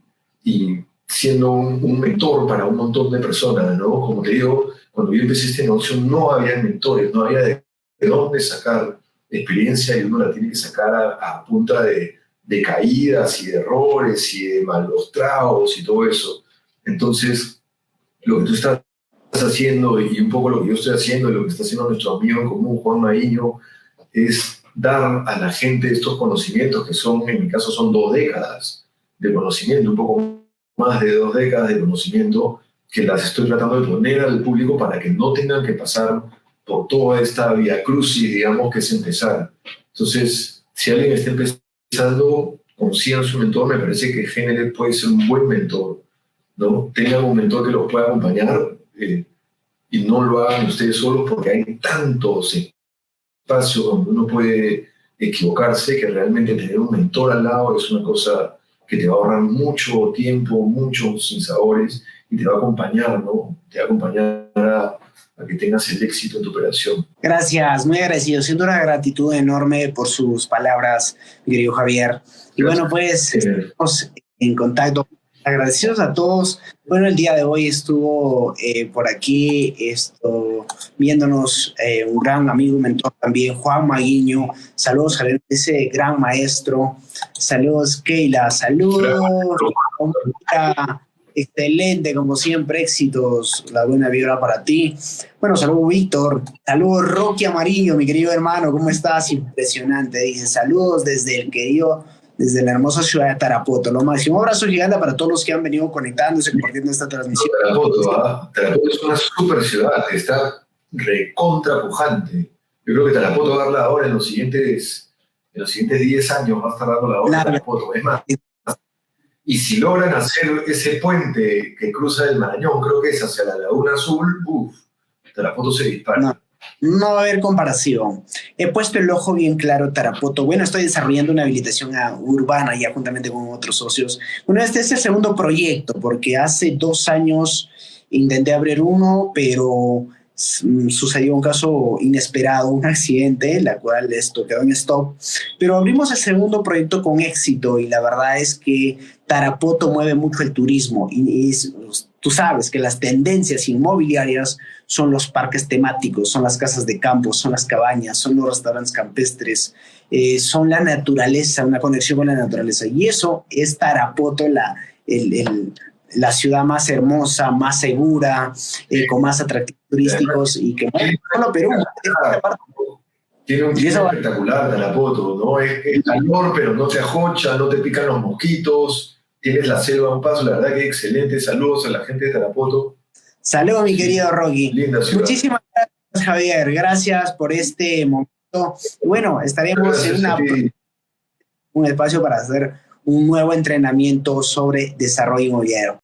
siendo un mentor para un montón de personas, ¿no? Como te digo, cuando yo empecé este negocio no había mentores, no había de dónde sacar experiencia y uno la tiene que sacar a punta de caídas y de errores y de malos tragos y todo eso. Entonces, lo que tú estás haciendo y un poco lo que yo estoy haciendo y lo que está haciendo nuestro amigo en común, Juan Mariño, es dar a la gente estos conocimientos que son, en mi caso, son 2 décadas de conocimiento, un poco más de 2 décadas de conocimiento que las estoy tratando de poner al público para que no tengan que pasar por toda esta vía crucis, digamos, que es empezar. Entonces, si alguien está empezando, consigan su mentor, me parece que Género puede ser un buen mentor, ¿no? Tengan un mentor que los pueda acompañar y no lo hagan ustedes solos porque hay tantos espacios donde uno puede equivocarse que realmente tener un mentor al lado es una cosa que te va a ahorrar mucho tiempo, muchos sinsabores y te va a acompañar, ¿no? Te va a acompañar a que tengas el éxito en tu operación. Gracias, muy agradecido. Siento una gratitud enorme por sus palabras, mi querido Javier. Y bueno, pues estamos en contacto. Agradecidos a todos. Bueno, el día de hoy estuvo por aquí viéndonos un gran amigo y mentor también, Juan Maguiño. Saludos a ese gran maestro. Saludos, Keila. Saludos. Excelente, como siempre, éxitos, la buena vibra para ti. Bueno, saludos, Víctor. Saludos, Rocky Amarillo, mi querido hermano. ¿Cómo estás? Impresionante. Dice, saludos desde la hermosa ciudad de Tarapoto. Lo máximo. Un abrazo gigante para todos los que han venido conectándose, compartiendo esta transmisión. Tarapoto es una super ciudad, está recontra pujante. Yo creo que Tarapoto va a darla ahora en los siguientes 10 años, va a estar dando la hora de Tarapoto. Es más, y si logran hacer ese puente que cruza el Marañón, creo que es hacia la Laguna Azul, Tarapoto se dispara. No va a haber comparación. He puesto el ojo bien claro, Tarapoto. Bueno, estoy desarrollando una habilitación urbana ya juntamente con otros socios. Bueno, este es el segundo proyecto porque hace 2 años intenté abrir uno, pero sucedió un caso inesperado, un accidente, la cual esto quedó en stop. Pero abrimos el segundo proyecto con éxito y la verdad es que Tarapoto mueve mucho el turismo y tú sabes que las tendencias inmobiliarias son los parques temáticos, son las casas de campo, son las cabañas, son los restaurantes campestres, son la naturaleza, una conexión con la naturaleza. Y eso es Tarapoto, la ciudad más hermosa, más segura, con más atractivos turísticos y que no Perú. Tiene un clima espectacular Tarapoto, ¿no? Es calor, pero no te ajocha, no te pican los mosquitos. Tienes la selva a un paso, la verdad que excelente. Saludos a la gente de Tarapoto. Saludos, mi querido Rocky. Linda ciudad. Muchísimas gracias, Javier. Gracias por este momento. Y bueno, estaremos en un espacio para hacer un nuevo entrenamiento sobre desarrollo inmobiliario.